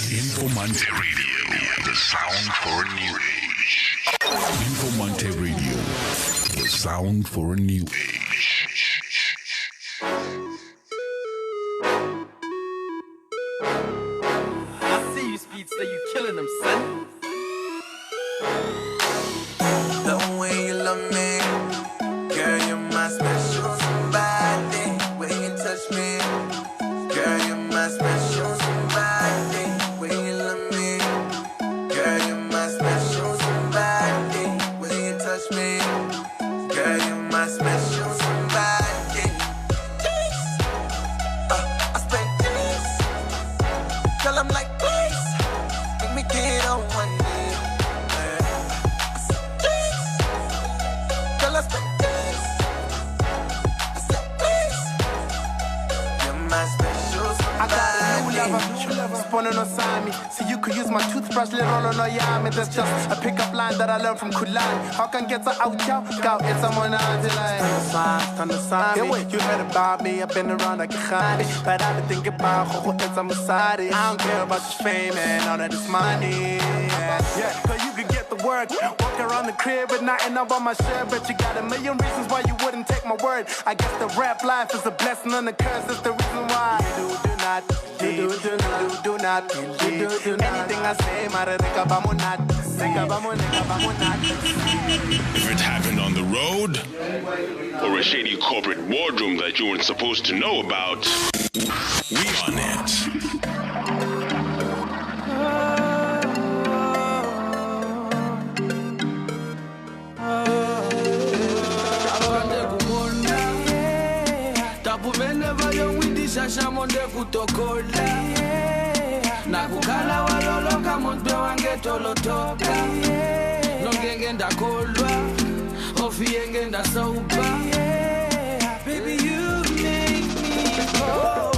Informanté Radio, the sound for a new age. Informanté Radio, the sound for a new age. I see you, Speedster, you killing them, son. The way you love me, girl, you're my special somebody. When you touch me, girl, you're my special somebody. When you love me, girl, you're my special somebody. When you touch me, girl, you're my special somebody. I spent days, girl, I'm like, please, make me get on one knee. I spent days. I said, please, you're my special somebody. I got a new lover, spawning on me. So you could use my toothbrush, little on yami. That's just a pickup line that I learned from Kulai. How can get her out, y'all? Go get someone out to like. Stand aside me. You heard about me, I've been around like a khadi. But I've been thinking about who it's on my side. I don't care about your fame and all of this money. Yeah, cause you could get the work. Walk around the crib with nothing up on my shirt. But you got a million reasons why you wouldn't take my word. I guess the rap life is a blessing and a curse. That's the reason why you do not believe anything I say. If it happened on the road, or a shady corporate boardroom that you weren't supposed to know about, we on it. Shamonde kutokola nakukhala waloloka muntu wangetolotoka nongenge ndakolwa ofie ngenda soba baby you make me go.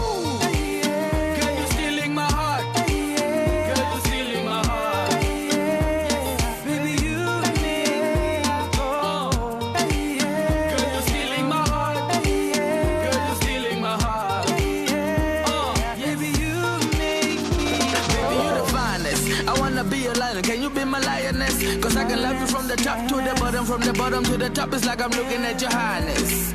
Girl you stealing my heart, girl you stealing my heart, baby you make me go. Girl you stealing my heart, girl you stealing my heart. I wanna be a lion, can you be my lioness? Cause I can love you from the top to the bottom, from the bottom to the top. It's like I'm looking at your highness.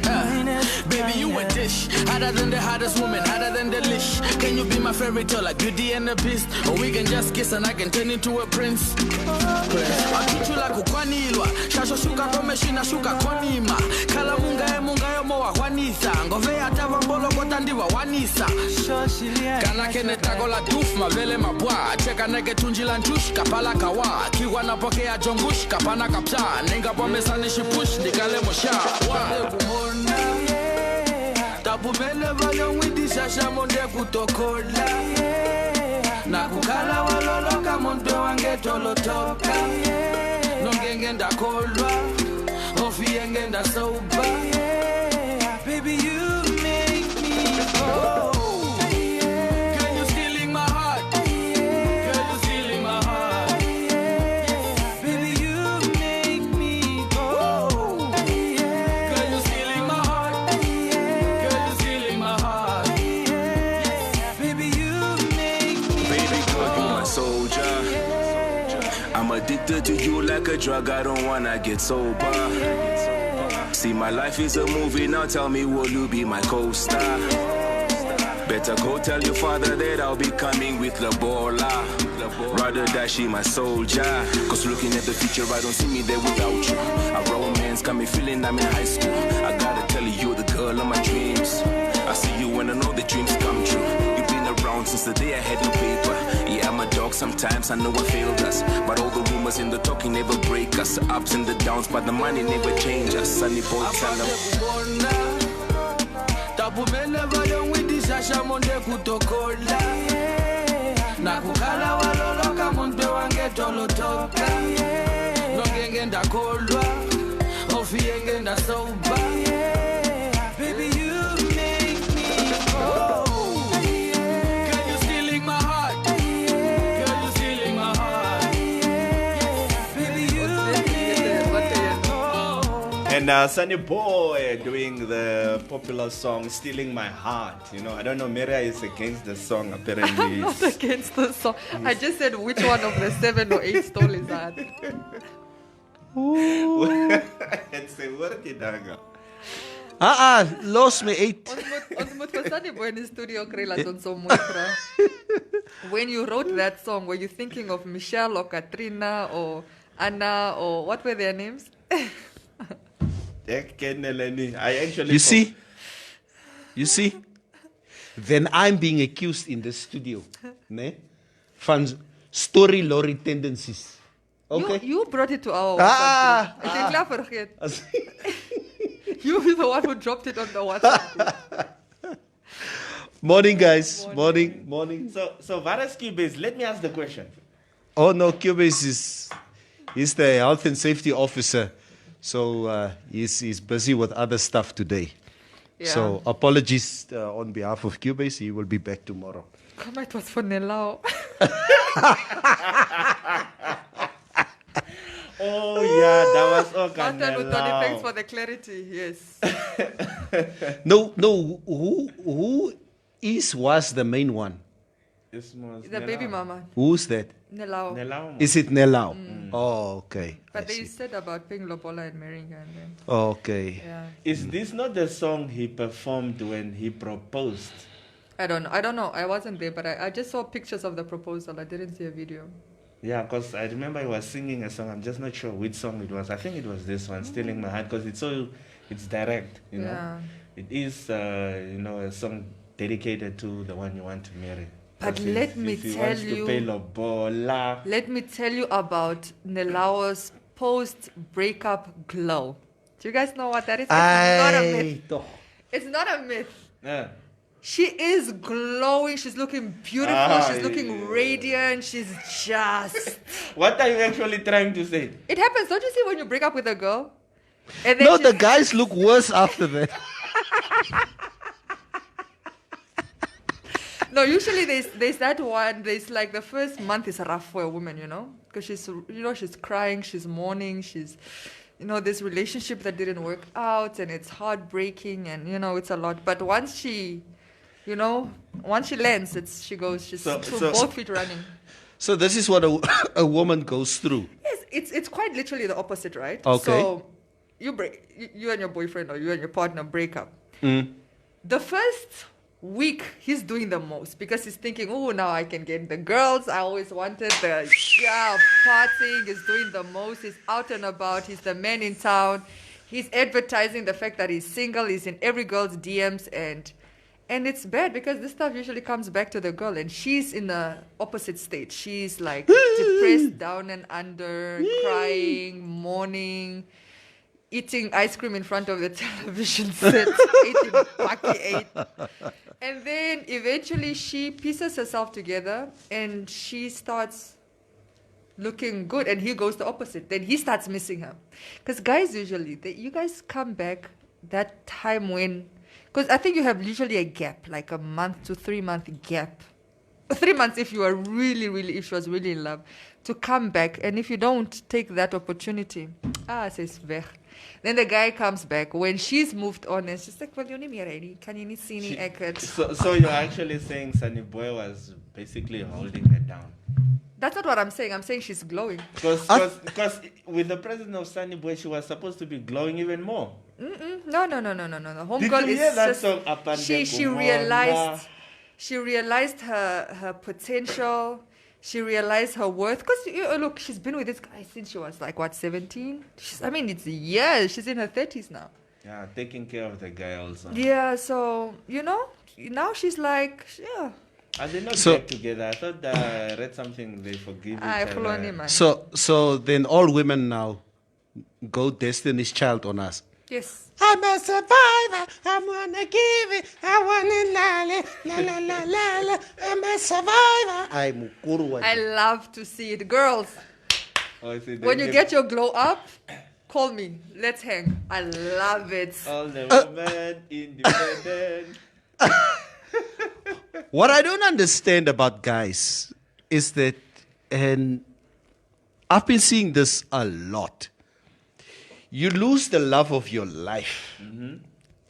Baby, you a dish, hotter than the hottest woman, hotter than the leash. Can you be my fairy tale like Beauty and the Beast? Or we can just kiss and I can turn into a prince. I'll treat you like ukwanilwa, shasho shuka komeshina shuka konima. Kala munga mo wa wanisa, ngove atava mbolo kota ndiwa wanisa. Kana kene tako la duf, mavele mabwa, cheka nege tunjila ntush, kapala kawa. Kiwa napokea jongush, kapana kapta. Nenga pomesa nishipush, nikale mosha. Tapumene vayon widi shasha monde kutokola nakukhala waloloka muntu wangetolotoka nongenge ndakolwa ofie ngenda soba baby you make me go. Girl you stealing my heart, girl you stealing my heart, baby you make me go. Girl you stealing my heart, girl you stealing my heart, baby you make me. Baby girl, you my soldier. I'm addicted to you like a drug, I don't wanna get sober. See, my life is a movie, now tell me, will you be my co-star? Better go tell your father that I'll be coming with La Bola. Rather that she my soldier. Cause looking at the future, I don't see me there without you. A romance got me feeling I'm in high school. I gotta tell you, you're the girl of my dreams. I see you when I know the dreams come true. You've been around since the day I had no paper. Yeah, I'm a dog, sometimes I know I failed us. But all the rumors in the talking never break us. The ups and the downs, but the money never change us. Sunny boy, tell them. Tapumene vayon widi shasha monde kutokola nakukhala waloloka muntu wangetolotoka nongenge ndakolwa ofie ngenda soba baby you make me go. Girl you stealing my heart, girl you stealing my heart, baby you make me go. And Sunny Boy doing the popular song "Stealing My Heart." You know, I don't know. Maria is against the song apparently. I'm not against the song. I just said which one of the 7 or 8 stole his heart. It's a word, Danga. Lost me 8. Ons moet vir Sunny Boy in die studio kry laat ons so mooi vra. When you wrote that song, were you thinking of Michelle or Katrina or Anna or what were their names? I actually. You see, then I'm being accused in the studio, ne? Van story lorry tendencies. Okay. You brought it to our WhatsApp group. Ek het klaar vergeet. You were the one who dropped it on the WhatsApp group. Morning, guys. Morning. So Varas Cubase, let me ask the question. Oh no, Cubase he's the health and safety officer, so he's busy with other stuff today. Yeah. So apologies on behalf of Cubase. He will be back tomorrow. Come, it was for Nelao. Oh yeah, that was Tony, thanks for the clarity. Yes. No. Who was the main one? The baby mama. Who's that? Nelao. Is it Nelao? Oh, okay. But they said about paying Lobola and marrying her. And then, okay. yeah. Is this not the song he performed when he proposed? I don't know. I wasn't there, but I just saw pictures of the proposal. I didn't see a video. Yeah, because I remember he was singing a song. I'm just not sure which song it was. I think it was this one, "Stealing My Heart," because it's direct. You know, Yeah. it is a song dedicated to the one you want to marry. But let me tell you about Nelao's post-breakup glow. Do you guys know what that is? It's not a myth. It's not a myth. Yeah. She is glowing. She's looking beautiful. She's looking radiant. She's just... What are you actually trying to say? It happens. Don't you see when you break up with a girl? And then No, the guys look worse after that. No, usually there's that one. There's like the first month is rough for a woman, because she's crying, she's mourning, she's, this relationship that didn't work out, and it's heartbreaking, and it's a lot. But once she lands, she's both feet running. So this is what a woman goes through. Yes, it's quite literally the opposite, right? Okay. So you and your boyfriend or you and your partner break up. The first week he's doing the most because he's thinking, oh, now I can get the girls I always wanted. Partying, he's doing the most. He's out and about. He's the man in town. He's advertising the fact that he's single. He's in every girl's DMs, and it's bad because this stuff usually comes back to the girl, and she's in the opposite state. She's like depressed, down and under, crying, mourning, eating ice cream in front of the television set, eating Paki 8. And then eventually she pieces herself together and she starts looking good, and he goes the opposite. Then he starts missing her. Because guys usually, you guys come back that time when, because I think you have usually a gap, like a month to 3 month gap. 3 months if you are if she was really in love, to come back. And if you don't take that opportunity, says weg. Then the guy comes back when she's moved on, and she's like, well, you're not ready. Can you not see me? So you're actually saying Sunny Boy was basically holding her down? That's not what I'm saying. I'm saying she's glowing. Because with the presence of Sunny Boy, she was supposed to be glowing even more. No. Homegirl Did you hear that just, song? Up and she realized her potential. She realized her worth. Because, look, she's been with this guy since she was like, 17? It's years. She's in her 30s now. Yeah, taking care of the guy also. Yeah, so, now she's like, yeah. Are they not back together? I thought I read something, they forgive each other. So then all women now go Destiny's Child on us. Yes. I'm a survivor. I'm gonna give it. I wanna la. I'm a survivor. I love to see it. Girls, when you get your glow up, call me. Let's hang. I love it. All the women independent. What I don't understand about guys is that, and I've been seeing this a lot, You lose the love of your life.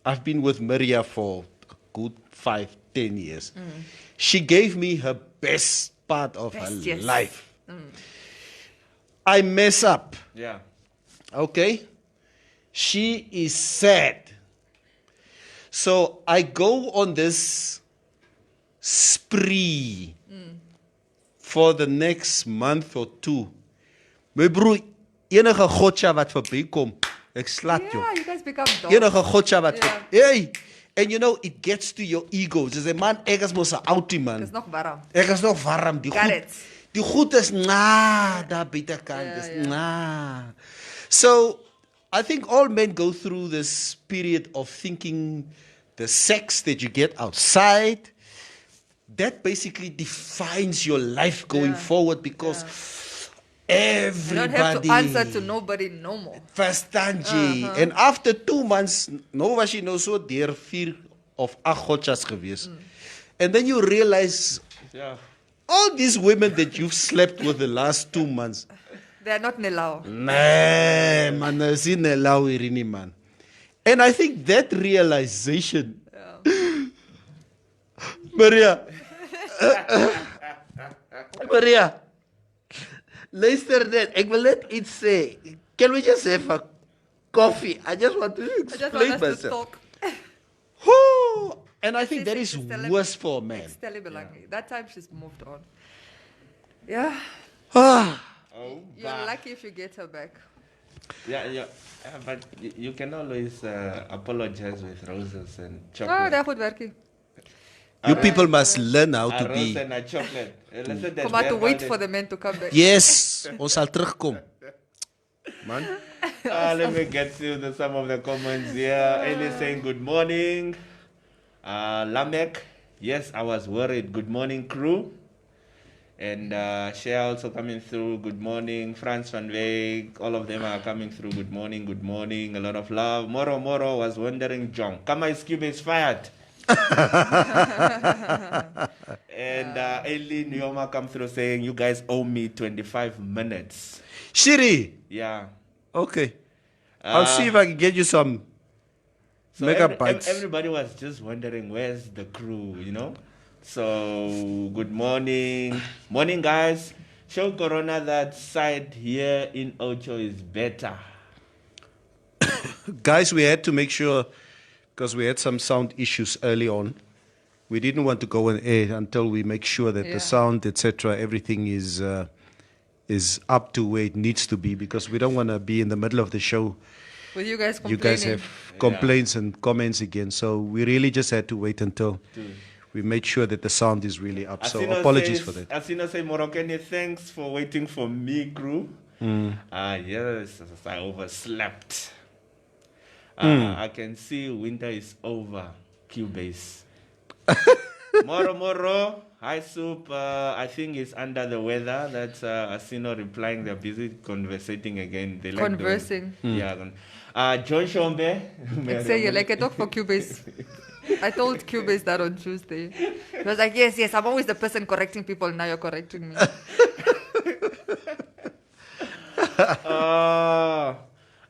I've been with Maria for a good 5-10 years. She gave me her best part of her life. I mess up. Yeah. Okay? She is sad. So I go on this spree for the next month or two. My broer, enige gotcha wat verbykom, ek slat jou. Yeah, you guys become dogs. Enige gotcha wat Yeah. Hey, and you know it gets to your ego. Dis 'n man, ek is mos 'n outie man. It's nog warm. Ek is nog warm, die Got goed. it. Die goed is daar buitekant is So I think all men go through this period of thinking the sex that you get outside, that basically defines your life going forward because everybody... You don't have to answer to nobody no more. Verstaan jy? And after 2 months, nou was jy nou so deur 4 of 8 gotchas gewees. And then you realize all these women that you've slept with the last 2 months, They're not Nelao. nee, man, is nie Nelao hierdie nie, man. And I think that realization, Maria, luister net, ek wil net iets sê. Can we just have a coffee? I just want to I just explain want us to myself. talk. And I think that is worse for a man. That time she's moved on. Yeah. You're lucky if you get her back. Yeah. But you can always apologize with roses and Oh, chocolate. dat goed werkie. You people must learn how to A rose be. and a chocolate. Come out to wait for the men to come back. Yes, ons sal terugkom. Man. Let me get to some of the comments here. Ellie saying good morning. Lamek, yes, I was worried. Good morning, crew. And Shea also coming through. Good morning. Franz van Veek, all of them are coming through. Good morning, good morning. A lot of love. Moro was wondering, John, Kama is Cube is fired. And Ellie Nyoma come through saying, you guys owe me 25 minutes. Shiri. Yeah. Okay. I'll see if I can get you some megabytes. Everybody was just wondering, where's the crew, you know? So, good morning. Morning, guys. Show Corona that side here in Ocho is better. Guys, we had to make sure, because we had some sound issues early on, we didn't want to go on air until we make sure that the sound, etc., everything is up to where it needs to be, because we don't want to be in the middle of the show. With you guys complaining. You guys have complaints and comments again, so we really just had to wait until we made sure that the sound is really up. So apologies for that. Asino say, Morokene, thanks for waiting for me, crew. Yes, I overslept. I can see winter is over. Cubase. Moro. Hi, Soup. I think it's under the weather. That's Asino replying. They're busy conversating again. They like Conversing. Yeah. John Shombe. I say you like a talk for Cubase. I told Cubase that on Tuesday. He was like, yes, I'm always the person correcting people. Now you're correcting me.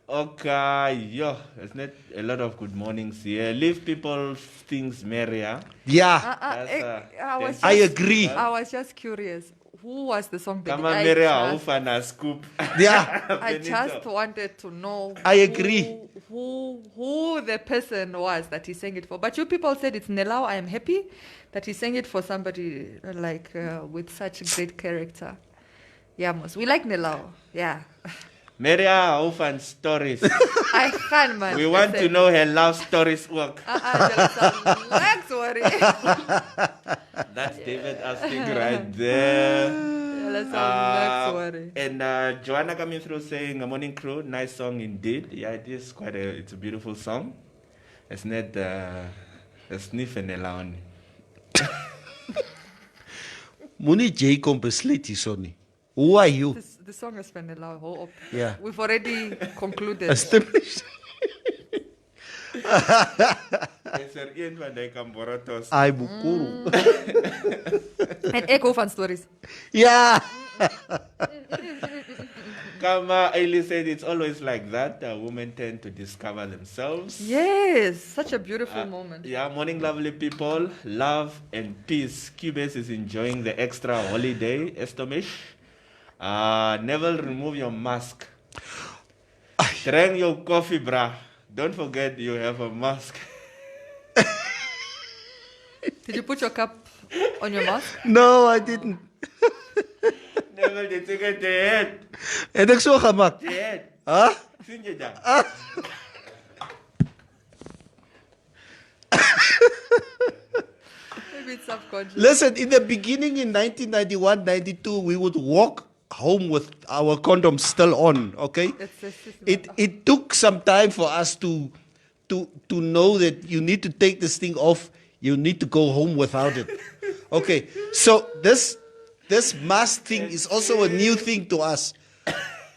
Okay, there's not a lot of good mornings here. Leave people things merrier. Yeah. I agree. I was just curious. Who was the song? Come on, Merria, Ufana Scoop. Yeah. I just wanted to know. I agree. Who the person was that he sang it for. But you people said it's Nelao. I am happy that he sang it for somebody like with such a great character. Yeah, we like Nelao. Yeah. Merria, Ufan stories. I can, man. We want to know her love stories work. Let's worry. That's David asking right there. Let's worry. And Joanna coming through saying, "A morning crew, nice song indeed." Yeah, it is it's a beautiful song. It's not a sniff and a lawn. Moenie J kom besluit hierso nie. Who are you? The song is Vanilla. Yeah. We've already concluded. Established. Is er een van die kan borotos? Ai bukuru. En echo van stories. Ja. Kama Ailey said it's always like that. Women tend to discover themselves. Yes, such a beautiful moment. Yeah, morning, lovely people. Love and peace. Cubase is enjoying the extra holiday. Estomish. Never remove your mask. Drink your coffee, brah. Don't forget you have a mask. Did you put your cup on your mask? No, I didn't. Never did you get the head. Het ek so gemaak? The head. Huh? Sien jy dan? Maybe it's subconscious. Listen, in the beginning in 1991, 92, we would walk home with our condoms still on, okay? It took some time for us to know that you need to take this thing off. You need to go home without it. Okay, so this mask thing is also a new thing to us.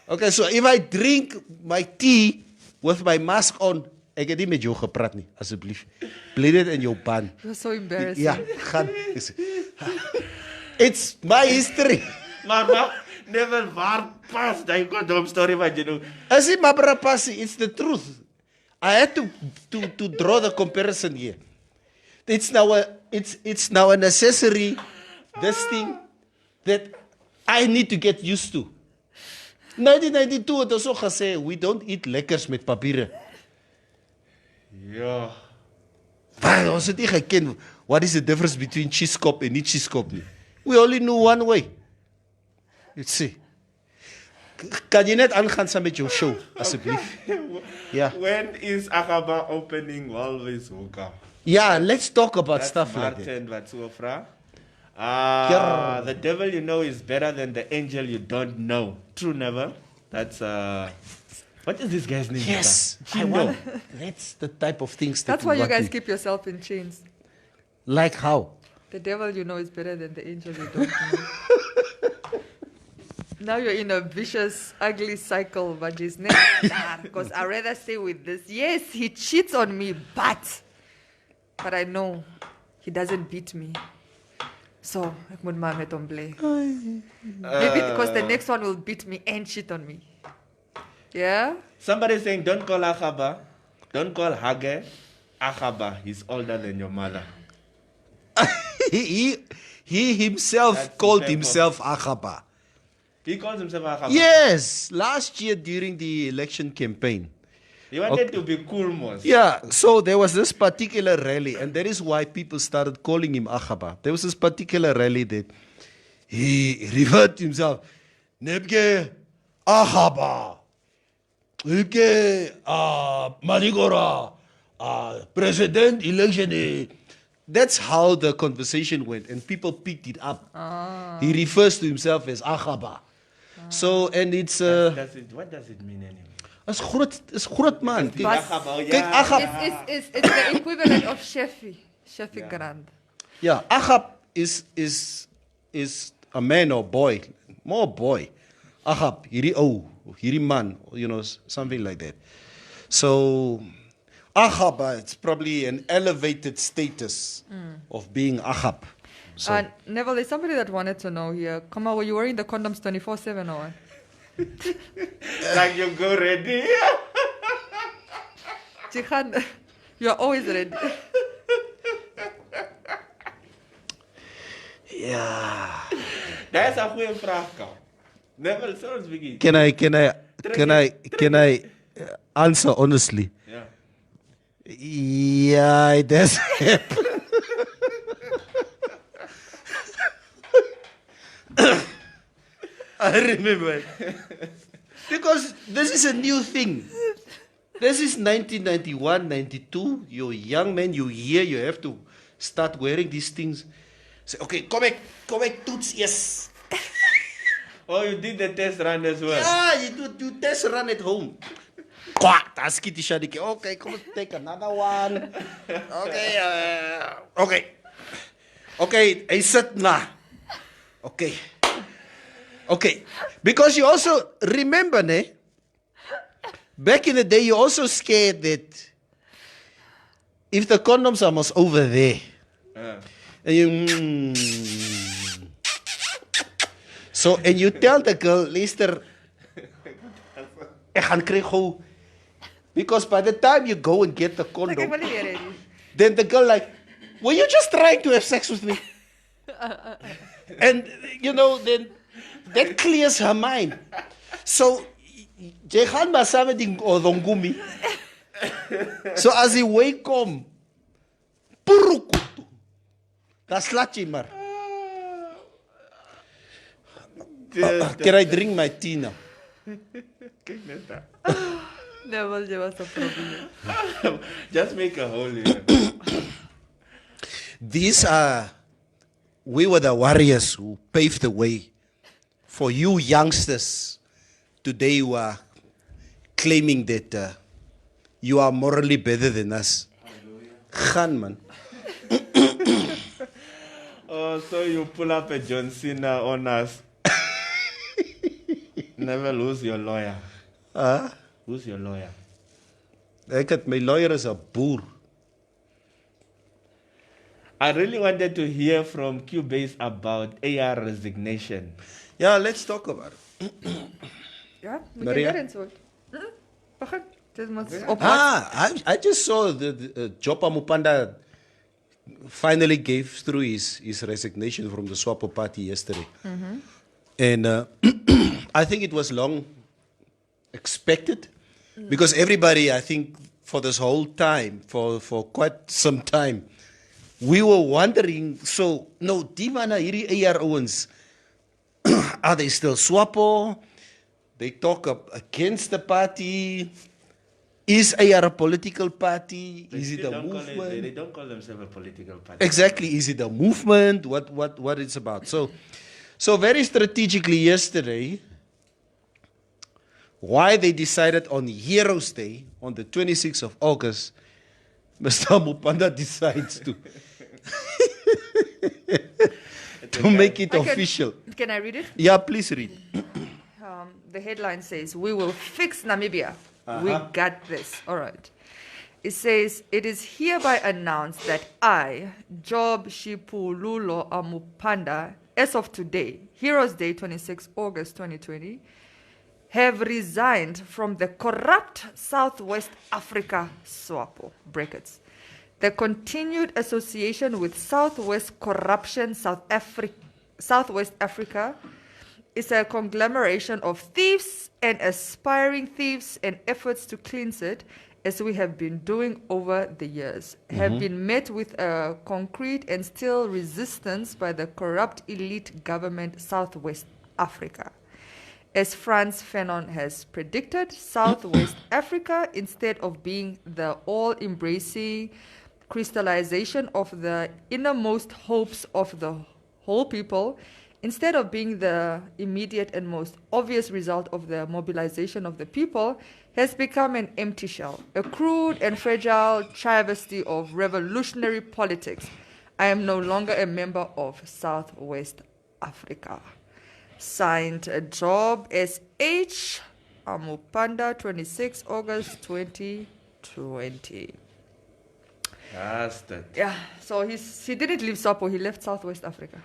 Okay, so if I drink my tea with my mask on, ek het nie met jou gepraat nie, asseblief. Bly dit in jou pan. You're so embarrassing. Ja, gaan. It's my history. Mama, never waar pas die condom story wat jy doen. As it mabra passie, it's the truth. I had to draw the comparison here. It's now a necessary this thing that I need to get used to. 1992 het ons ook gesê we don't eat lekkers met papiere. Ja. Maar ons het nie geken what is the difference between cheesekop en nie cheesekop nie. We only know one way. You see. Kan jy net aangaan saam met jou show asseblief? Ja. When is Akaba opening always hookah? Yeah, let's talk about That's stuff like that. Martin wat so vra. The devil you know is better than the angel you don't know. True, never. That's what is this guy's name? Yes, Chino. That's the type of things that That's why you guys keep yourself in chains. Like how? The devil you know is better than the angel you don't know. Now you're in a vicious, ugly cycle, but his name, because I'd rather stay with this. Yes, he cheats on me, but I know he doesn't beat me. So, ek moet maar met hom bly. Maybe because the next one will beat me and cheat on me. Yeah? Somebody saying, don't call Akaba. Don't call Hage Akaba. He's older than your mother. he himself called himself Akaba. He calls himself Akaba. Yes, last year during the election campaign. He wanted to be cool, most. Yeah, so there was this particular rally, and that is why people started calling him Akaba. There was this particular rally that he referred to himself, Nebge Akaba, Nebge Marigora, President election. That's how the conversation went, and people picked it up. He refers to himself as Akaba. So, and it's... what does it mean anyway? It's groot man. It's the equivalent of Shefi Grand. Yeah, Agab is a man or boy, more boy. Agab, hierdie man, something like that. So, Agab, it's probably an elevated status of being Agab. So. Neville, there's somebody that wanted to know here. Come on, were you wearing the condoms 24/7 or what? Like you go ready. Chikhan, you're always ready. Yeah. That's a goeie vraag, Kau. Never sounds biggie. Can I answer honestly? Yeah. Yeah, it does happen. I remember. Because this is a new thing. This is 1991, 92. You're a young man, you're here, you have to start wearing these things. Say, okay, come back, toots, yes. Oh, you did the test run as well? Yeah, you test run at home. Quack, that's kitty shadiki. Okay, come on, take another one. Okay, I said nah. Okay, because you also remember, back in the day, you're also scared that if the condoms are most over there, and you, so, and you tell the girl, Lester, because by the time you go and get the condom, then the girl like, were you just trying to have sex with me? And, you know, then that clears her mind. So, jy gaan maar saam met die odongumi. So as die way kom, purukutu. Dat slaat jy maar. Can I drink my tea now? No, well, there was a problem. Just make a hole in These are, we were the warriors who paved the way for you youngsters today who are claiming that you are morally better than us. Gaan, man. Oh, so you pull up a John Cena on us. Never lose your lawyer. Who's your lawyer? My lawyer is a boer. I really wanted to hear from Cubase about AR resignation. Yeah, let's talk about it. Yeah, we Maria? can get into it. Begin. Dit moet I just saw the Jopa Mupanda finally gave through his resignation from the SWAPO party yesterday. And I think it was long expected because everybody, I think, for this whole time, for quite some time, we were wondering, so, no, die manne hierdie AR ouens, are they still SWAPO? They talk against the party. Is AR a political party? Is it a movement? They don't call themselves a political party. Exactly. Is it a movement? What it's about? So very strategically yesterday, why they decided on Heroes Day, on the 26th of August, Mr. Mupanda decides to make it official. Can I read it? Yeah, please read. The headline says, "We will fix Namibia. We got this." All right. It says, "It is hereby announced that I, Job Shipululo Amupanda, as of today, Heroes Day, 26 August 2020, have resigned from the corrupt Southwest Africa SWAPO, brackets, the continued association with Southwest Corruption Southwest Africa is a conglomeration of thieves and aspiring thieves, and efforts to cleanse it, as we have been doing over the years, have been met with a concrete and still resistance by the corrupt elite government Southwest Africa. As Frantz Fanon has predicted, Southwest Africa, instead of being the all-embracing crystallization of the innermost hopes of the whole people, instead of being the immediate and most obvious result of the mobilization of the people, has become an empty shell, a crude and fragile travesty of revolutionary politics. I am no longer a member of Southwest Africa. Signed, Job S.H. Amupanda, 26 August 2020. That's that. Yeah, so he didn't leave SWAPO, he left Southwest Africa.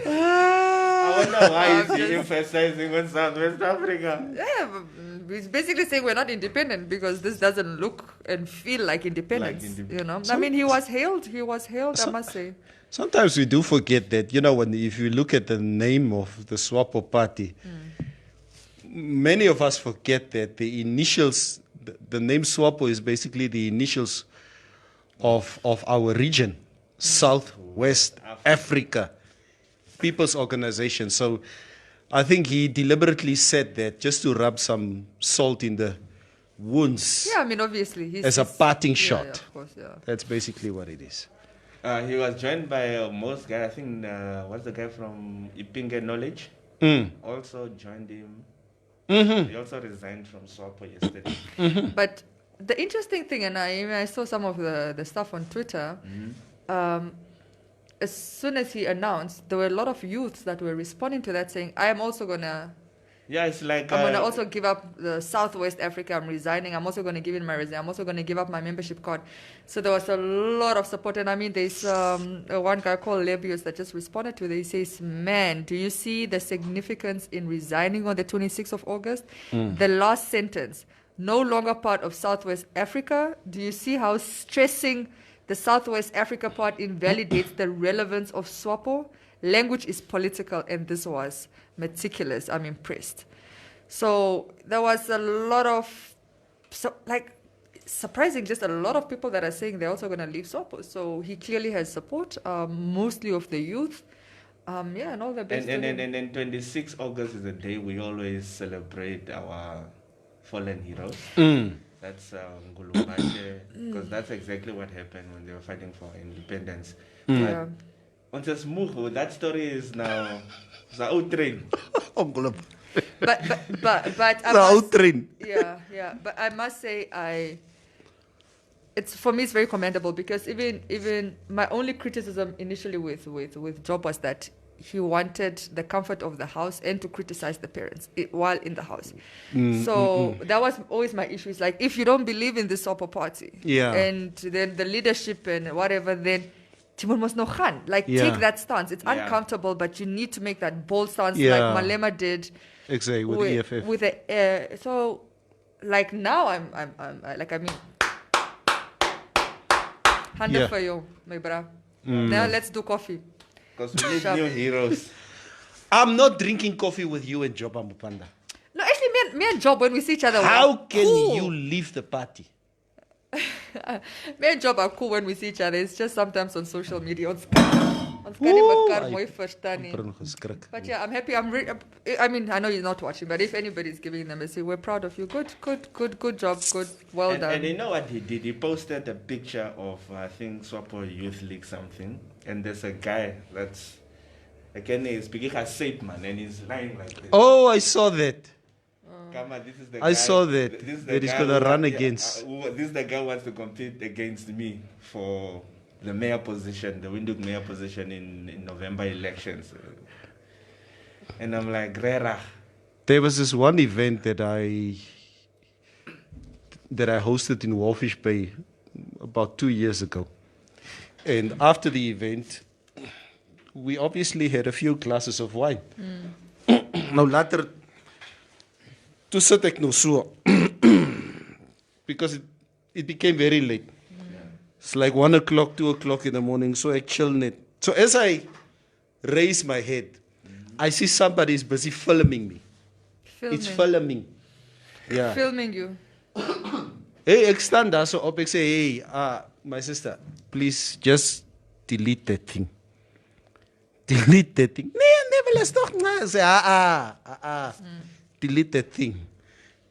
I wonder why is he emphasizing on Southwest Africa? Yeah, he's basically saying we're not independent because this doesn't look and feel like independence. You know, I mean, he was hailed, I must say. Sometimes we do forget that, you know, if you look at the name of the SWAPO party, many of us forget that the initials, the name SWAPO is basically the initials of our region, Southwest Africa People's Organization. So I think he deliberately said that just to rub some salt in the wounds. Yeah, I mean, obviously. As a parting shot. Yeah, of course, yeah. That's basically what it is. He was joined by most guy. I think what's the guy from Ipinge Knowledge? Also joined him. He also resigned from SWAPO yesterday. But the interesting thing, and I saw some of the stuff on Twitter, as soon as he announced, there were a lot of youths that were responding to that saying, I am also going to Yeah, it's like I'm going to also give up the Southwest Africa. I'm resigning. I'm also going to give in my resume. I'm also going to give up my membership card. So there was a lot of support. And I mean, there's one guy called Lebius that just responded to this. He says, man, do you see the significance in resigning on the 26th of August? The last sentence, no longer part of Southwest Africa. Do you see how stressing the Southwest Africa part invalidates the relevance of SWAPO? Language is political, and this was meticulous. I'm impressed. So there was a lot of, surprising, just a lot of people that are saying they're also going to leave SWAPO. So he clearly has support, mostly of the youth. And all the best. And then 26 August is the day we always celebrate our fallen heroes. That's Ngulumache, because that's exactly what happened when they were fighting for independence. Yeah. On this move, that story is now the old train. But I must say it's for me it's very commendable, because even my only criticism initially with Job was that he wanted the comfort of the house and to criticize the parents while in the house. That was always my issue. It's like, if you don't believe in the SWAPO party and then the leadership and whatever, then Timon must know Khan. Take that stance. It's uncomfortable, but you need to make that bold stance like Malema did. Exactly, with EFF. With the so like now I'm hand for you, my bra. Now let's do coffee. Because we need new heroes. I'm not drinking coffee with you and Joba Mupanda. No, actually, me and Job, when we see each other, how can you leave the party? Me and Job are cool when we see each other. It's just sometimes on social media. But yeah, I'm happy. I mean, I know you're not watching, but if anybody's giving them a say, we're proud of you. Good job. Good, well done. And you know what he did? He posted a picture of, I think, SWAPO Youth League something. And there's a guy that's, again, he's speaking as safe man, and he's lying like this. Oh, I saw that. Kama, this is the I guy, saw that. That he's going to run against. This is the guy who wants to compete against me for the mayor position, the Windhoek mayor position in November elections. And I'm like, Rera. There was this one event that I hosted in Walfish Bay about 2 years ago. And after the event, we obviously had a few glasses of wine. Now later, to sit ek no so, because it became very late. It's like 1 o'clock, 2 o'clock in the morning, so I chill net. So as I raise my head, I see somebody is busy filming me. It's filming. Yeah. Filming you. Hey, ek staan daar so op, ek sê, hey, my sister, please just delete that thing. Delete that thing. Nee, never let's talk. I say, delete that thing.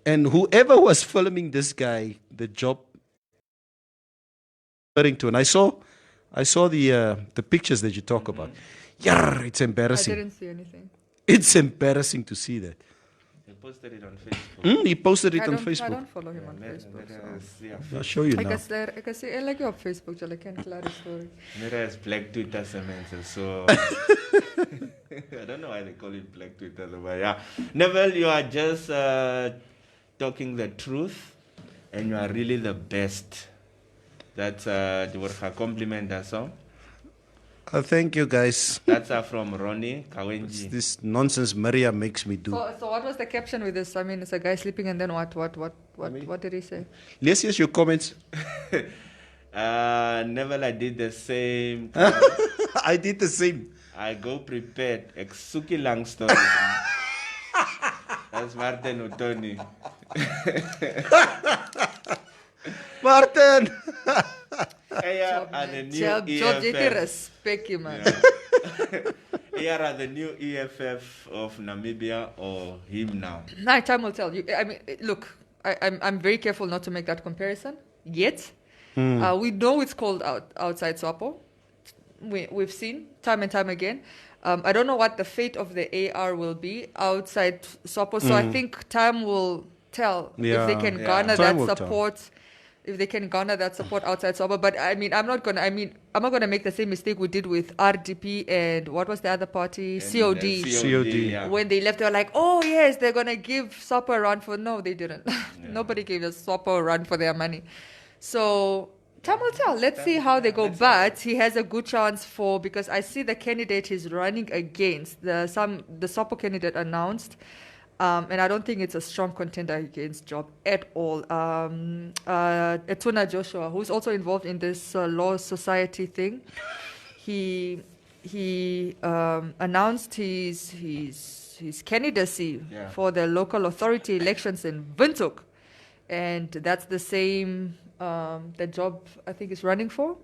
And whoever was filming this guy, the job to, and I saw the pictures that you talk about. Yeah, it's embarrassing. I didn't see anything. It's embarrassing to see that. He posted it on Facebook. He posted it on Facebook. I don't follow him on Facebook. I'll show you now. I can see, I like you on Facebook, I can't clear the story. Mira is Black Twitter cement, so I don't know why they call it Black Twitter, but yeah. Neville, you are just talking the truth, and you are really the best. That's the compliment that song. Thank you, guys. That's from Ronnie Kawenji. It's this nonsense Maria makes me do. So what was the caption with this? I mean, it's a guy sleeping, and then what did he say? Let's hear your comments. Neville, I did the same. I did the same. I go prepared. Exuki lang story. That's Martin Utoni. Martin! Here are the new EFF. Respect you, man. Here are the new EFF of Namibia or him now. Now, time will tell you. I mean, look, I'm very careful not to make that comparison yet. We know it's cold outside SWAPO. We've seen time and time again. I don't know what the fate of the AR will be outside SWAPO, so I think time will tell if they can garner that support. if they can garner that support outside SWAPO. But I'm not gonna make the same mistake we did with RDP and what was the other party? COD. COD. Yeah. When they left, they were like, oh yes, they're gonna give SWAPO a run for. No, they didn't. Nobody gave us SWAPO a run for their money. So time will tell. Let's see how they go. But he has a good chance because I see the candidate he's running against, the SWAPO candidate announced, and I don't think it's a strong contender against Job at all. Etuna Joshua, who's also involved in this Law Society thing, he announced his candidacy for the local authority elections in Windhoek, and that's the same the Job I think is running for.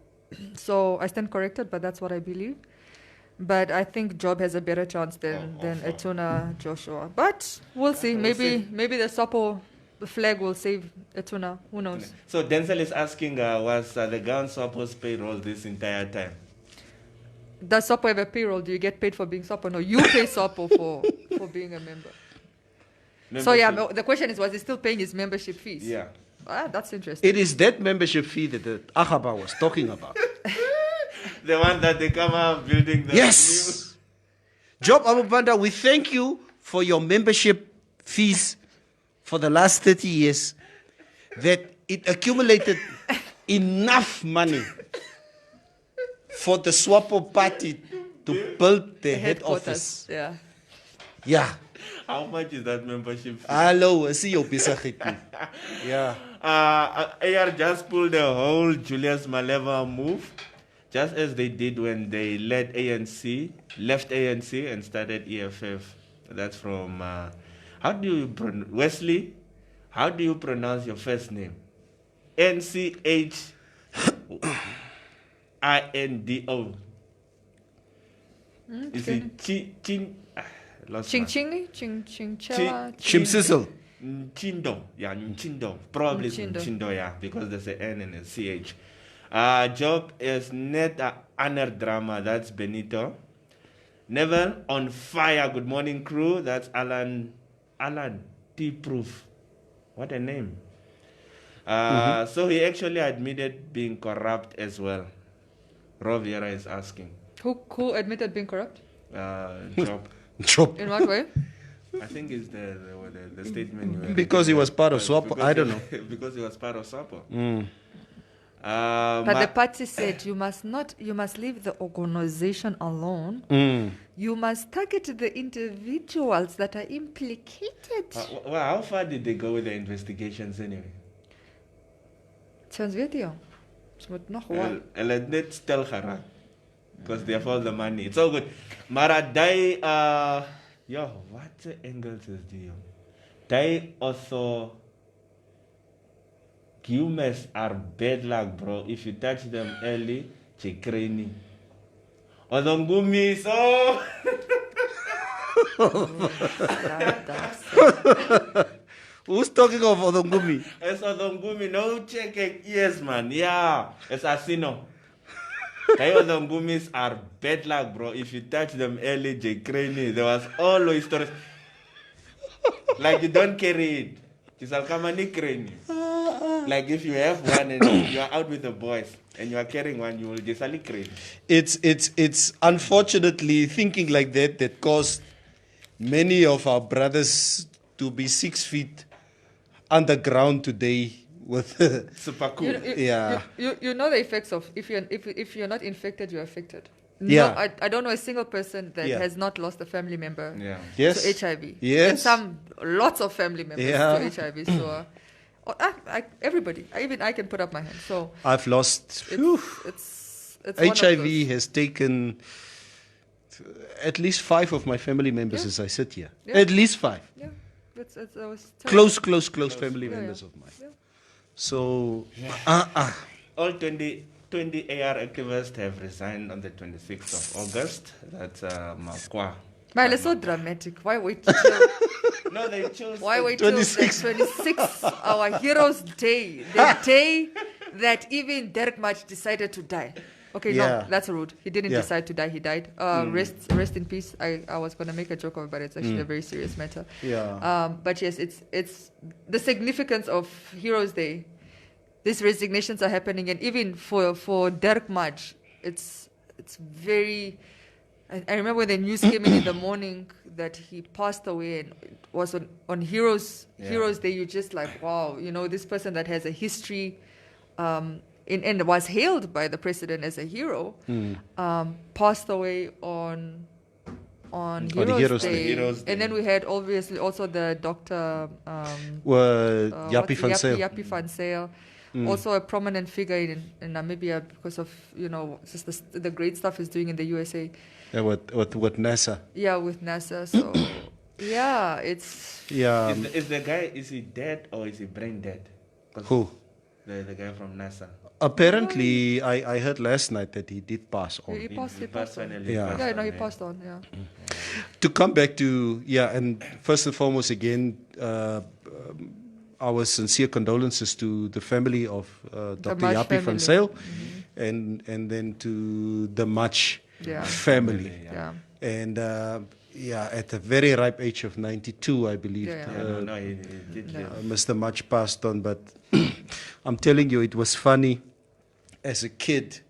So I stand corrected, but that's what I believe. But I think Job has a better chance than Etuna Joshua. But we'll see. Maybe the SWAPO flag will save Etuna. Who knows? So Denzel is asking, was the GAN SWAPO's payroll this entire time? Does SWAPO have a payroll? Do you get paid for being SWAPO? No, you pay SWAPO for being a member. So the question is, was he still paying his membership fees? Yeah. That's interesting. It is that membership fee that the Agaba was talking about. The one that they come out building the Yes. Job Amubanda, we thank you for your membership fees for the last 30 years, that it accumulated enough money for the SWAPO party to build the head office. Yeah. Yeah. How much is that membership fee? Hello, I see your bisagit. Yeah. AR just pulled the whole Julius Malema move, just as they did when they left ANC and started EFF. That's from, Wesley, how do you pronounce your first name? NCHINDO. Is it Chimsizzle. Chindo. Yeah, Chindo. Probably Chindo, yeah, because there's an N and a CH. Job is net honor drama. That's Benito. Neville on fire. Good morning, crew. That's Alan T. Proof. What a name. So he actually admitted being corrupt as well. Roviera is asking. Who admitted being corrupt? Job. Job. In what way? I think it's the statement. Because he was part of SWAPO. I don't know. Because he was part of SWAPO. But the party said you must leave the organization alone. You must target the individuals that are implicated. How far did they go with the investigations anyway? Transvedio. Let's tell her, because they have all the money. It's all good. Maradai, what angles is the They also humans are bad luck, bro. If you touch them early, chikreni. Odongumi, so. Who's talking of Odongumi? It's Odongumi. No checking. Yes, man. Yeah. It's Asino. They Odongumis are bad luck, bro. If you touch them early, chikreni. There was always stories. Like you don't carry it. Like if you have one and you are out with the boys and you are carrying one, you will just crane. It's unfortunately thinking like that caused many of our brothers to be 6 feet underground today with super cool. You know the effects of if you're not infected, you're affected. Yeah. No, I don't know a single person that has not lost a family member to HIV. Yes. And lots of family members to HIV. So everybody, I can put up my hand. So I've lost. It's HIV has taken at least 5 of my family members as I sit here. Yeah. At least 5. Yeah. It's Close family members of mine. Yeah. So all 20 AR activists have resigned on the 26th of August. That's Makwa. But it's so dramatic. Why wait till No, they chose. Why wait till the 26th, our hero's day, the day that even Derek March decided to die? Okay, no, that's rude. He didn't decide to die. He died. Rest in peace. I was going to make a joke of it, but it's actually a very serious matter. Yeah. But yes, it's the significance of Heroes Day these resignations are happening, and even for Dirk Mudge, it's very. I remember when the news came in the morning that he passed away, and it was on Heroes Day. You just like, wow, this person that has a history, and was hailed by the president as a hero, passed away on Heroes Day. And then we had obviously also the Dr. Yappie van Zyl. Yappie van Zyl. Also a prominent figure in Namibia because of just the great stuff he's doing in the USA. Yeah, with NASA. Yeah, with NASA. So yeah, it's Is the guy, is he dead or is he brain dead? Who? The guy from NASA. Apparently, I heard last night that he did pass on. He passed on. finally. Yeah. Passed on, He passed on. Yeah. To come back to, and first and foremost, again, our sincere condolences to the family of Dr. Mudge Yappie van family. Zyl, and then to the Mudge Yeah. family. Yeah. And at the very ripe age of 92, I believe, No, he did live. Mr. Mudge passed on. But I'm telling you, it was funny. As a kid,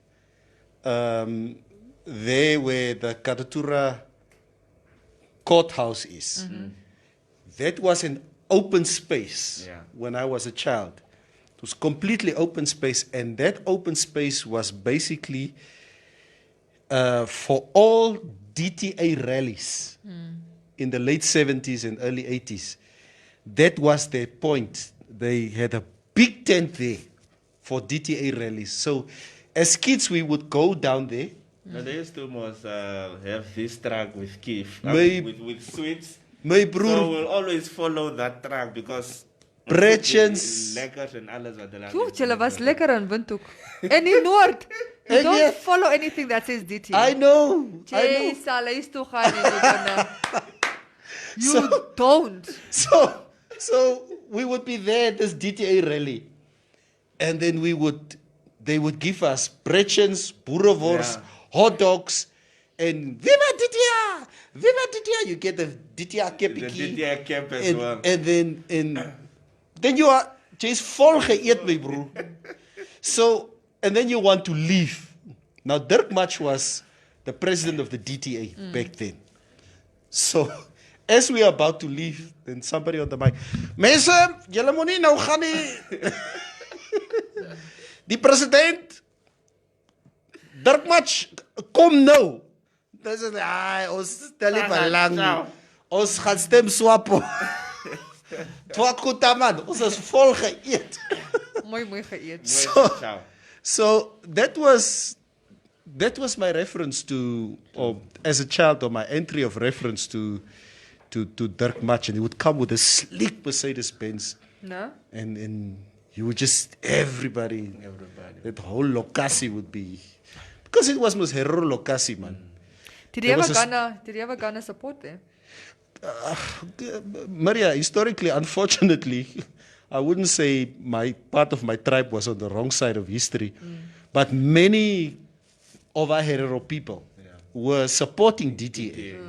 there where the Karatura courthouse is, that was an open space when I was a child. It was completely open space, and that open space was basically for all DTA rallies in the late 70s and early 80s. That was their point. They had a big tent there for DTA rallies. So as kids, we would go down there. No, they used to almost have this track with Keith, with sweets. My broer, So we'll always follow that track because Bretjens. lekker en alles wat hulle Joh, julle was lekker in Windhoek. En in Noord. You don't follow anything that says DT. I know. Jy sal huis toe gaan en you don't. So we would be there at this DTA rally, and then they would give us Bretjens, boerewors, hot dogs, and Viva DTA! Viva DTA! You get the DTA cap. The DTA cap as well. And then you are just vol geëet, my bro. So, and then you want to leave. Now, Dirk Mudge was the president of the DTA back then. So, as we are about to leave, then somebody on the mic, mense, julle moet nie nou gaan nie. Die president, Dirk Mudge, kom nou. Dis is, ons stel nie belang nie. Ons gaan stem swapo. Twak goed man, ons is vol geëet. Mooi geëet. So that was my reference to, or as a child, or my entry of reference to Dirk Mudge, and he would come with a sleek Mercedes-Benz. No? And you would just, everybody, that whole locatie would be, because it was most hero locatie, man. Did you ever Ghana support there? Maria, historically, unfortunately, I wouldn't say part of my tribe was on the wrong side of history, but many of our Herero people were supporting DTA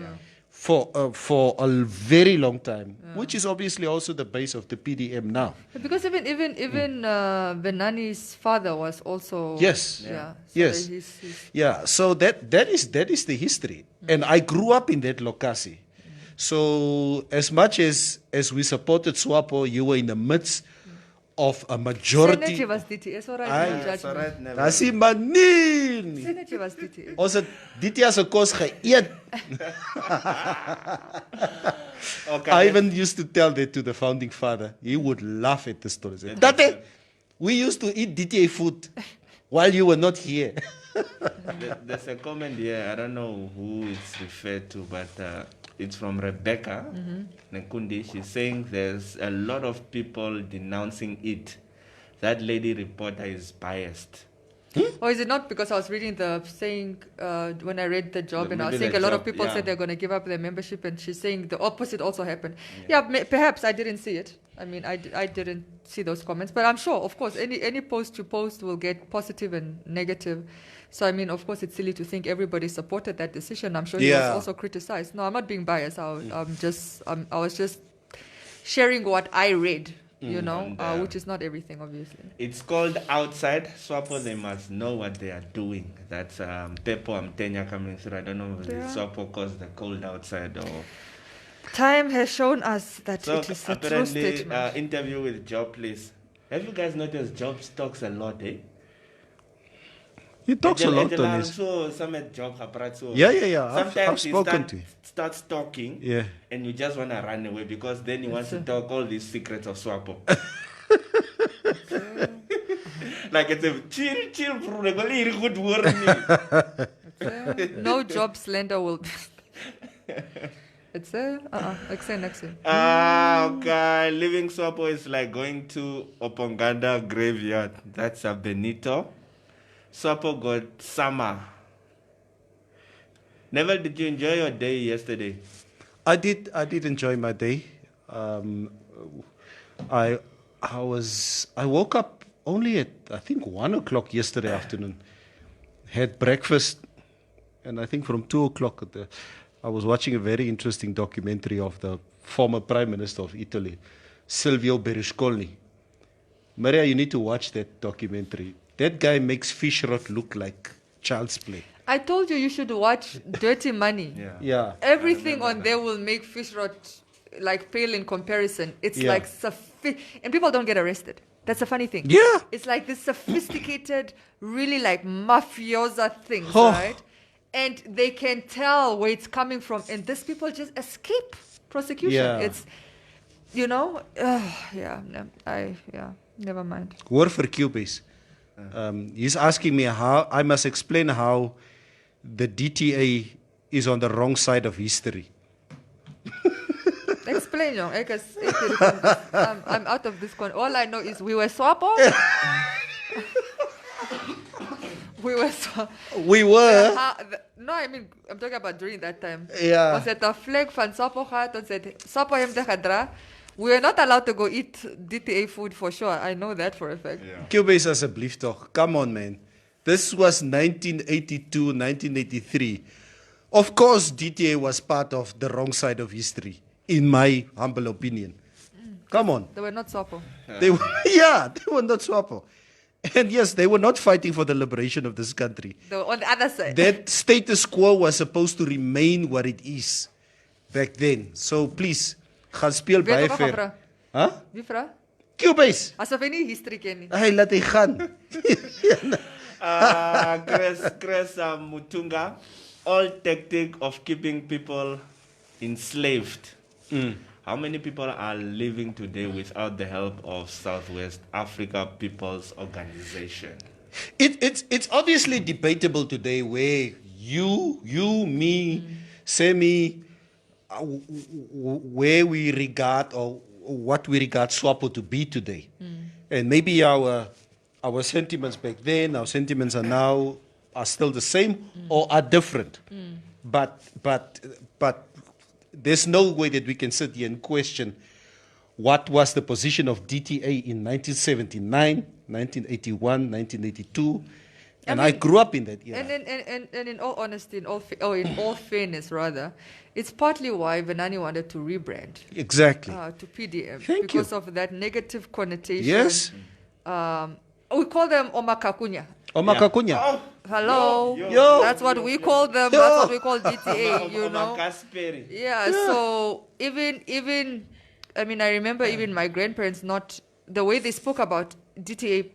for a very long time, which is obviously also the base of the PDM now. Because even Benani's father was also So that is the history, and I grew up in that locatie. So as much as we supported SWAPO, you were in the midst of a majority. Senatje was DTA, so right. That's manien. Senatje was DTA. Ons het DTA se kos geëet. I even used to tell that to the founding father. He would laugh at the story. Tate, we used to eat DTA food while you were not here. There's a comment here, I don't know who it's referred to, but it's from Rebecca Nekundi. She's saying there's a lot of people denouncing it. That lady reporter is biased. Or is it not because I was reading when I read the job, and I was saying a lot of people said they're going to give up their membership, and she's saying the opposite also happened. Perhaps I didn't see it. I mean, I didn't see those comments, but I'm sure, of course, any post you post will get positive and negative. So, I mean, of course, it's silly to think everybody supported that decision. I'm sure he was also criticized. No, I'm not being biased. I was just sharing what I read which is not everything, obviously. It's called outside. SWAPO, they must know what they are doing. That's Pepo Amtenya coming through. I don't know if the SWAPO caused the cold outside or... Time has shown us that it is a true apparently, statement. interview with Job, please. Have you guys noticed Job talks a lot, eh? He talks a lot on his... Yeah. I've spoken to him. Starts talking, and you just want to run away because then he wants to talk all these secrets of SWAPO. Like it's a chill, bro. Good word. No job slender will be. It's next. Okay. Leaving SWAPO is like going to Oponganda graveyard. That's a Benito. SWAPO got summer. Never did you enjoy your day yesterday? I did enjoy my day. I woke up only at I think 1:00 yesterday afternoon. Had breakfast, and I think from 2:00 I was watching a very interesting documentary of the former Prime Minister of Italy, Silvio Berlusconi. Maria, you need to watch that documentary. That guy makes fish rot look like child's play. I told you should watch Dirty Money. Yeah. Everything on there will make fish rot like pale in comparison. It's like and people don't get arrested. That's a funny thing. Yeah. It's like this sophisticated, really like mafiosa things, right? And they can tell where it's coming from. And these people just escape prosecution. Yeah. It's, never mind. War for Cubase. He's asking me how I must explain how the DTA is on the wrong side of history. Explain, young, because I'm out of this. All I know is we were SWAPO. We were. No, I mean, I'm talking about during that time. Yeah. Was it a flag van SWAPO gehad? Was it SWAPO hem te gedra? We were not allowed to go eat DTA food for sure. I know that for a fact. Cubase asseblief toch. Come on, man. This was 1982, 1983. Of course, DTA was part of the wrong side of history, in my humble opinion. Come on. They were not SWAPO. They were not SWAPO. And yes, they were not fighting for the liberation of this country. They were on the other side. That status quo was supposed to remain what it is back then. So please, gaan speel baie ver. Huh? Wie vra? Cubase. Asof hy nie history ken nie. Hey, laat hy gaan. Chris Mutunga, all tactic of keeping people enslaved. How many people are living today without the help of Southwest Africa People's Organization? It's obviously debatable today where you, me, Semi, where we regard or what we regard SWAPO to be today. And maybe our sentiments back then, our sentiments are now are still the same or are different. But there's no way that we can sit here and question what was the position of DTA in 1979, 1981, 1982. And I grew up in that era. And in all honesty, in all fairness, rather, it's partly why Venani wanted to rebrand. Exactly. To PDM. Thank because you. of that negative connotation. Yes. We call them Omakakunya. Omakakunya. Oh, hello. Yo. That's what we call them. Yo. That's what we call DTA, you know. Yeah. So even I mean, I remember even my grandparents the way they spoke about DTA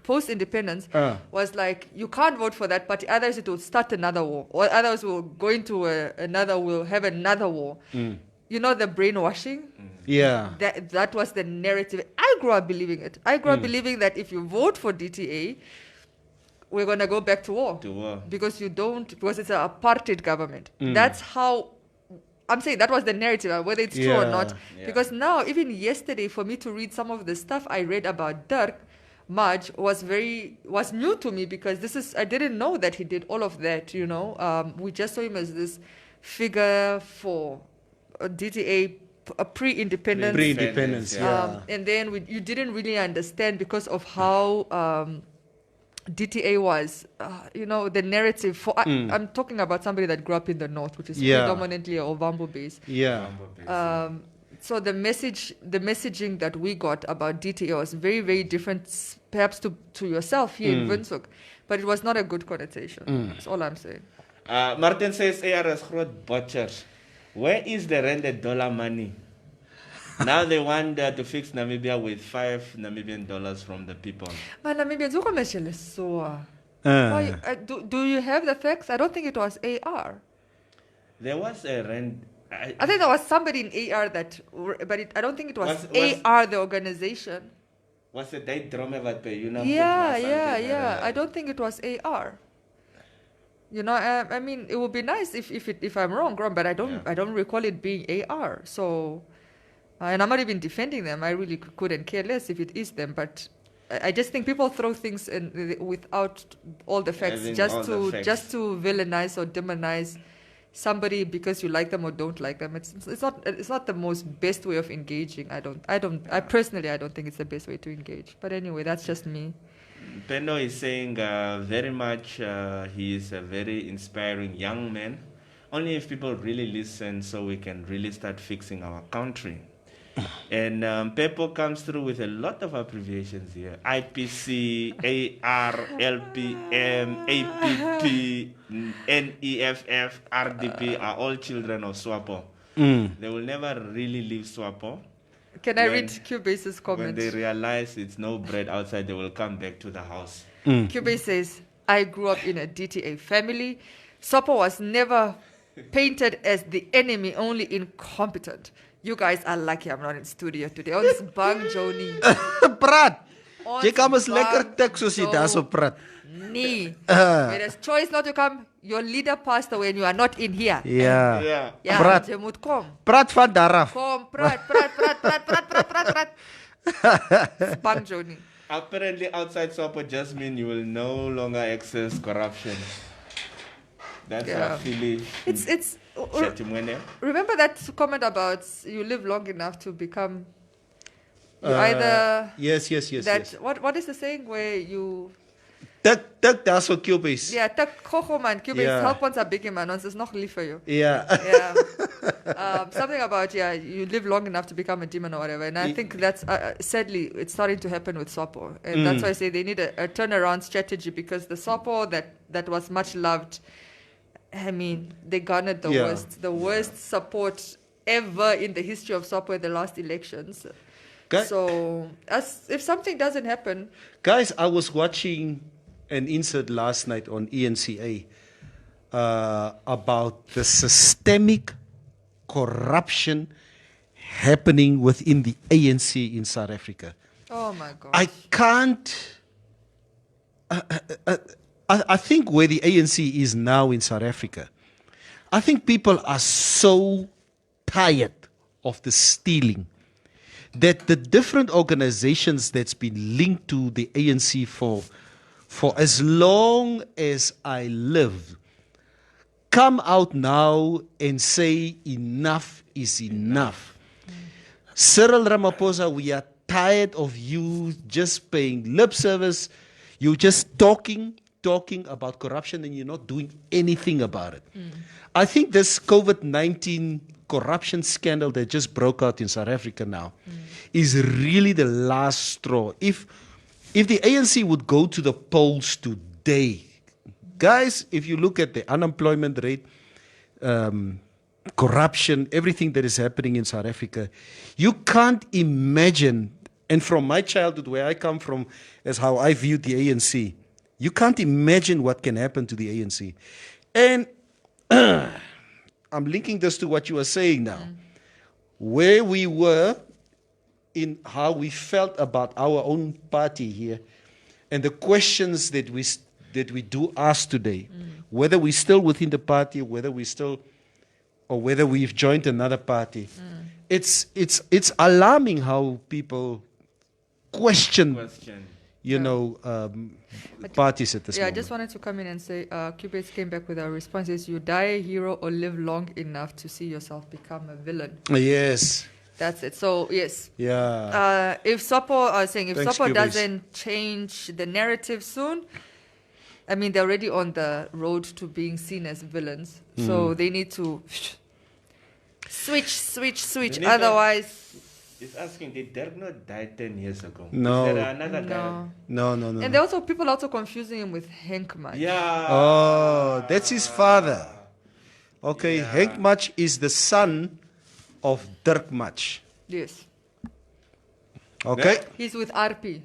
post-independence was like, you can't vote for that party, otherwise it will start another war, or otherwise we'll go into we'll have another war. You know, the brainwashing? Yeah. That was the narrative. I grew up believing it. I grew up believing that if you vote for DTA, we're going to go back to war. Because it's an apartheid government. That's how, I'm saying that was the narrative, whether it's true or not. Yeah. Because now, even yesterday, for me to read some of the stuff I read about Dirk Maj was new to me, because I didn't know that he did all of that, you know. We just saw him as this figure for DTA, pre-independence. Pre-independence, yeah. And then you didn't really understand because of how DTA was, you know, the narrative. I'm talking about somebody that grew up in the north, which is predominantly a Ovambo base. Yeah. So the messaging that we got about DTA was very, very different, perhaps to yourself here in Windhoek, but it was not a good connotation. That's all I'm saying. Martin says ARS groot butchers. Where is the rented dollar money? Now they want to fix Namibia with $5 Namibian from the people. Maar Namibians ook een beetje so. Do you have the facts? I don't think it was AR. There was a rent. I think there was somebody in AR I don't think it was AR, the organization. Was it they drama wat by Yeah. I don't think it was AR. I mean, it would be nice if I'm wrong, but I don't recall it being AR. So, and I'm not even defending them. I really couldn't care less if it is them. But I just think people throw things in without all the facts, just to villainize or demonize somebody because you like them or don't like them. It's not the most best way of engaging. I personally don't think it's the best way to engage. But anyway, that's just me. Pendo is saying very much he is a very inspiring young man. Only if people really listen so we can really start fixing our country. And Pepo comes through with a lot of abbreviations here. IPC, AR, LPM, APP, NEFF, RDP are all children of SWAPO. They will never really leave SWAPO. Can I read Cubase's comment? When they realize it's no bread outside, they will come back to the house. Cubase says, I grew up in a DTA family. SWAPO was never painted as the enemy, only incompetent. You guys are lucky I'm not in studio today. Ons bang Joni. Praat. Jy kan mos lekker tik soos jy daar so praat. Nee. There is choice not to come. Your leader passed away and you are not in here. Ja. Praat. Jy moet kom. Praat van daar af. Kom, praat. Bang Joni. Apparently outside SWAPO just mean you will no longer access corruption. That's a feeling. It's remember that comment about you live long enough to become either yes. What is the saying where you Tuk that's for Cubase. Yeah, tuk gogo man. Cubase help ons a big man. Ons is nog lief for you. Yeah. Something about you live long enough to become a demon or whatever. And I think that's sadly it's starting to happen with SWAPO. And that's why I say they need a turnaround strategy because the SWAPO that was much loved, I mean, they garnered the worst support ever in the history of SWAPO in the last elections. So, if something doesn't happen... Guys, I was watching an insert last night on ENCA about the systemic corruption happening within the ANC in South Africa. Oh, my God. I can't... I think where the ANC is now in South Africa, I think people are so tired of the stealing that the different organizations that's been linked to the ANC for as long as I live come out now and say enough is enough. Cyril Ramaphosa, we are tired of you just paying lip service. You're just talking about corruption and you're not doing anything about it. I think this COVID-19 corruption scandal that just broke out in South Africa now is really the last straw. If the ANC would go to the polls today, guys, if you look at the unemployment rate, corruption, everything that is happening in South Africa, you can't imagine, and from my childhood where I come from, as how I viewed the ANC, you can't imagine what can happen to the ANC. And I'm linking this to what you were saying now. Where we were in how we felt about our own party here and the questions that we do ask today, whether we're still within the party, whether we've joined another party. It's alarming how people question. Parties at this moment. I just wanted to come in and say, Cubase came back with a response. Is you die a hero or live long enough to see yourself become a villain. Yes. That's it. So, yes. Yeah. If SWAPO doesn't change the narrative soon, I mean, they're already on the road to being seen as villains. So they need to Switch. Denise, Otherwise, he's asking, did Dirk not die 10 years ago? No. Is there another guy? No. and there also people also confusing him with Henk Mach. Yeah. Oh, that's his father. Okay, Henk Mach is the son of Dirk Mach. Yes, Okay? he's with RP.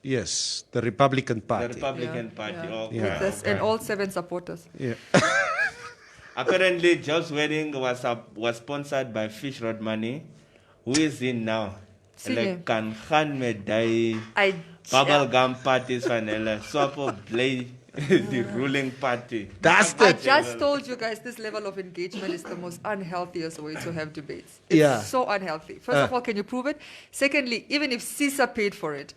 Yes, the Republican The Party. Republican Party. Okay. Yeah. With us and all 7 supporters. Yeah. Apparently, Job's wedding was sponsored by Fish Road Money. Who is in now? Singing. Like kan gaan met die bubblegum parties vanilla. Swapo play the ruling party. That's I the... just told you guys this level of engagement is the most unhealthiest way to have debates. It's Yeah. so unhealthy. First of all, can you prove it? Secondly, even if CISA paid for it,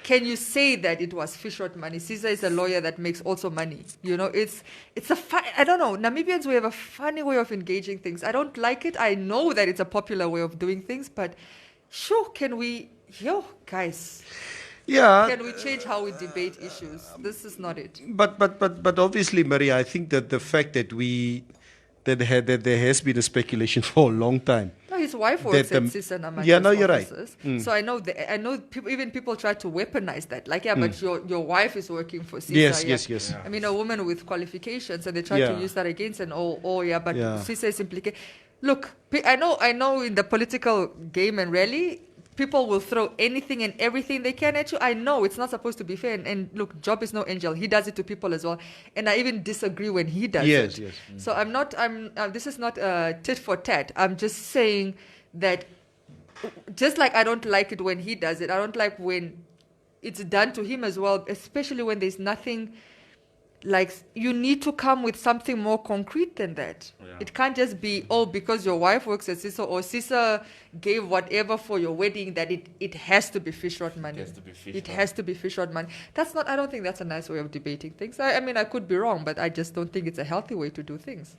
can you say that it was fish rod money? CISA is a lawyer that makes also money. You know, it's I don't know. Namibians, we have a funny way of engaging things. I don't like it. I know that it's a popular way of doing things, but sure, guys. Yeah. Can we change how we debate issues? This is not it. But obviously, Maria, I think that the fact that there has been a speculation for a long time. No, his wife works That, at CISA Namaja's yeah, no, you're right. offices. So I know people try to weaponize that. Like, yeah, but your wife is working for CISA. Yes. Yeah. I mean, a woman with qualifications, and they try Yeah. to use that against and but Yeah. CISA is implicated. Look, I know in the political game and rally, people will throw anything and everything they can at you. I know it's not supposed to be fair. And look, Job is no angel. He does it to people as well. And I even disagree when he does it. Yes. So this is not tit for tat. I'm just saying that just like I don't like it when he does it, I don't like when it's done to him as well, especially when there's nothing. Like, you need to come with something more concrete than that. Yeah. It can't just be, because your wife works at CISA or CISA gave whatever for your wedding, that it has to be fish rod money. It has to be fish rod money. I don't think that's a nice way of debating things. I mean, I could be wrong, but I just don't think it's a healthy way to do things.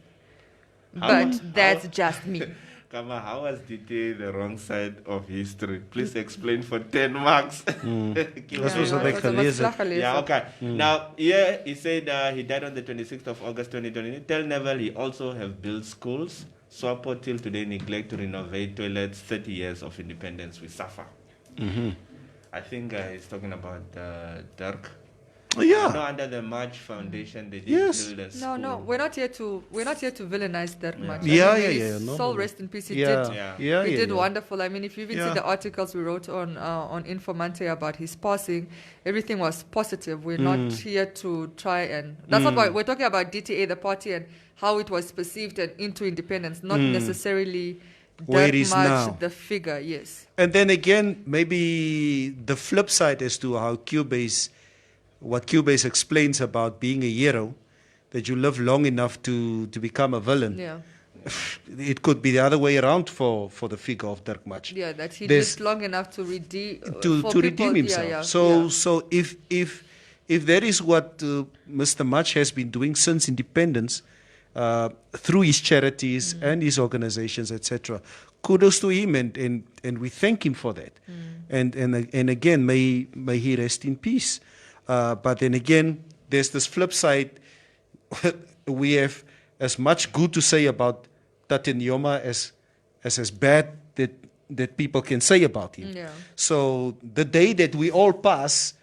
That's just me. Kama, how was DT the wrong side of history? Please explain for 10 marks. Yeah, okay. Now, here he said he died on the 26th of August 2020. Tell Neville he also have built schools. Swapo till today neglect to renovate toilets. 30 years of independence we suffer. I think he's talking about Dirk. Oh, yeah. No, under the March Foundation, they did build a school. No, we're not here to villainize Dirk March. Soul rest in peace. He did wonderful. I mean, if you even see the articles we wrote on Informanté about his passing, everything was positive. We're not here to try and. That's not why we're talking about DTA, the party, and how it was perceived and into independence, not necessarily where Dirk it is March, now. the figure. Yes. And then again, maybe the flip side as to how what Cubase explains about being a hero, that you live long enough to become a villain. Yeah. It could be the other way around for the figure of Dirk Mach. Yeah, that he lived long enough to redeem himself. Yeah. So if that is what Mr. Mach has been doing since independence, through his charities and his organizations, etc., kudos to him, and we thank him for that. And again, may he rest in peace. But then again, there's this flip side. We have as much good to say about Tate Nyoma as bad that people can say about him. Yeah. So the day that we all pass,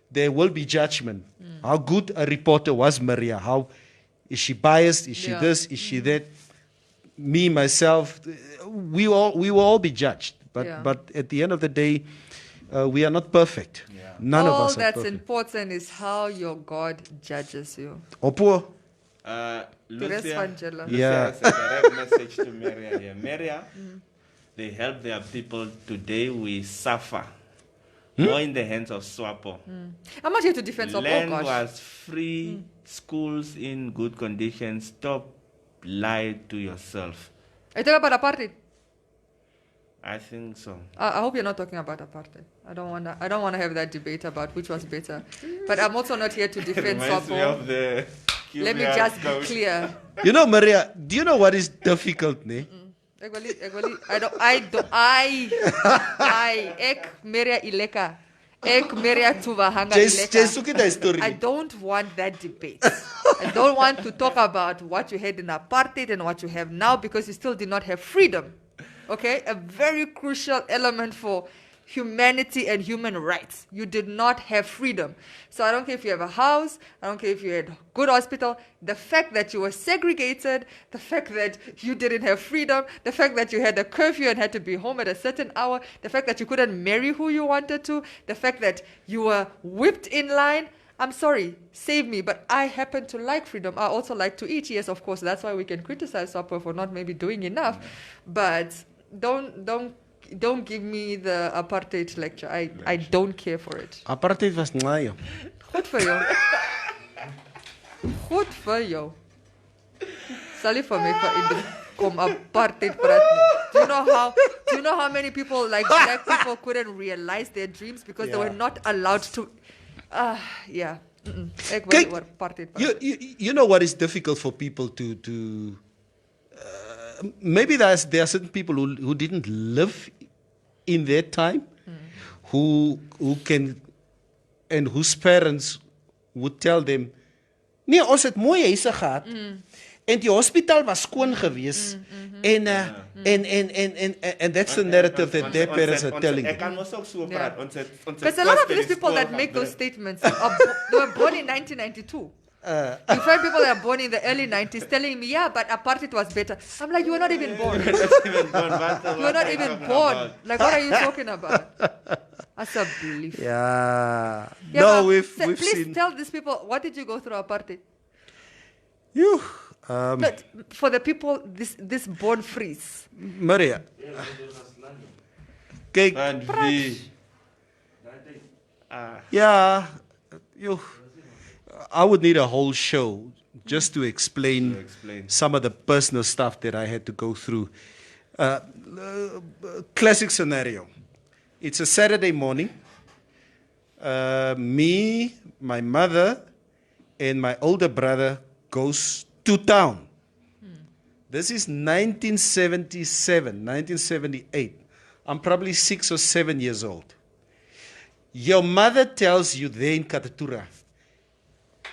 there will be judgment. How good a reporter was Maria? How is she biased? Is she this? Is she that? Me, myself, we will all be judged. But at the end of the day, we are not perfect. None of us are perfect. All that's important is how your God judges you. Opo. Lucia has a direct message to Maria here. Maria, they help their people. Today we suffer. More in the hands of Swapo. I'm not here to defend Swapo. Land was free, schools in good condition. Stop lying to yourself. Are you talking about apartheid? I think so. I hope you're not talking about apartheid. I don't wanna have that debate about which was better. But I'm also not here to defend Swapo. Let me just be clear. You know, Maria, do you know what is difficult, ne? Maria Ileka. story. I don't want that debate. I don't want to talk about what you had in apartheid and what you have now because you still did not have freedom. Okay? A very crucial element for humanity and human rights. You did not have freedom. So I don't care if you have a house, I don't care if you had good hospital, the fact that you were segregated, the fact that you didn't have freedom, the fact that you had a curfew and had to be home at a certain hour, the fact that you couldn't marry who you wanted to, the fact that you were whipped in line. I'm sorry, save me, but I happen to like freedom. I also like to eat. Yes, of course, that's why we can criticize SWAPO for not maybe doing enough. But don't give me the apartheid lecture. I don't care for it. Apartheid was ngayo. Goed vir jou. Goed vir jou. Sal jy vir my kom apartheid praat nie. Do you know how many people like black people couldn't realize their dreams because they were not allowed to yeah. You know what is difficult for people to maybe there are certain people who didn't live in their time, who can, and whose parents would tell them, nee, ons het mooi huise gehad, en die hospitaal was skoon gewees, and that's the narrative that their parents are telling them. Because a lot of these people that make those statements they were born in 1992. You find people that are born in the early 90s telling me, yeah, but apartheid was better. I'm like, you were not even born. You were not even born. Like, what are you talking about? That's a belief. Yeah. No, we've please seen. Please tell these people, what did you go through apartheid? But for the people, this born freeze. Maria. Kijk. Yeah. I would need a whole show just to explain some of the personal stuff that I had to go through. Classic scenario. It's a Saturday morning. Me, my mother, and my older brother goes to town. This is 1977, 1978. I'm probably 6 or 7 years old. Your mother tells you there in Katatura,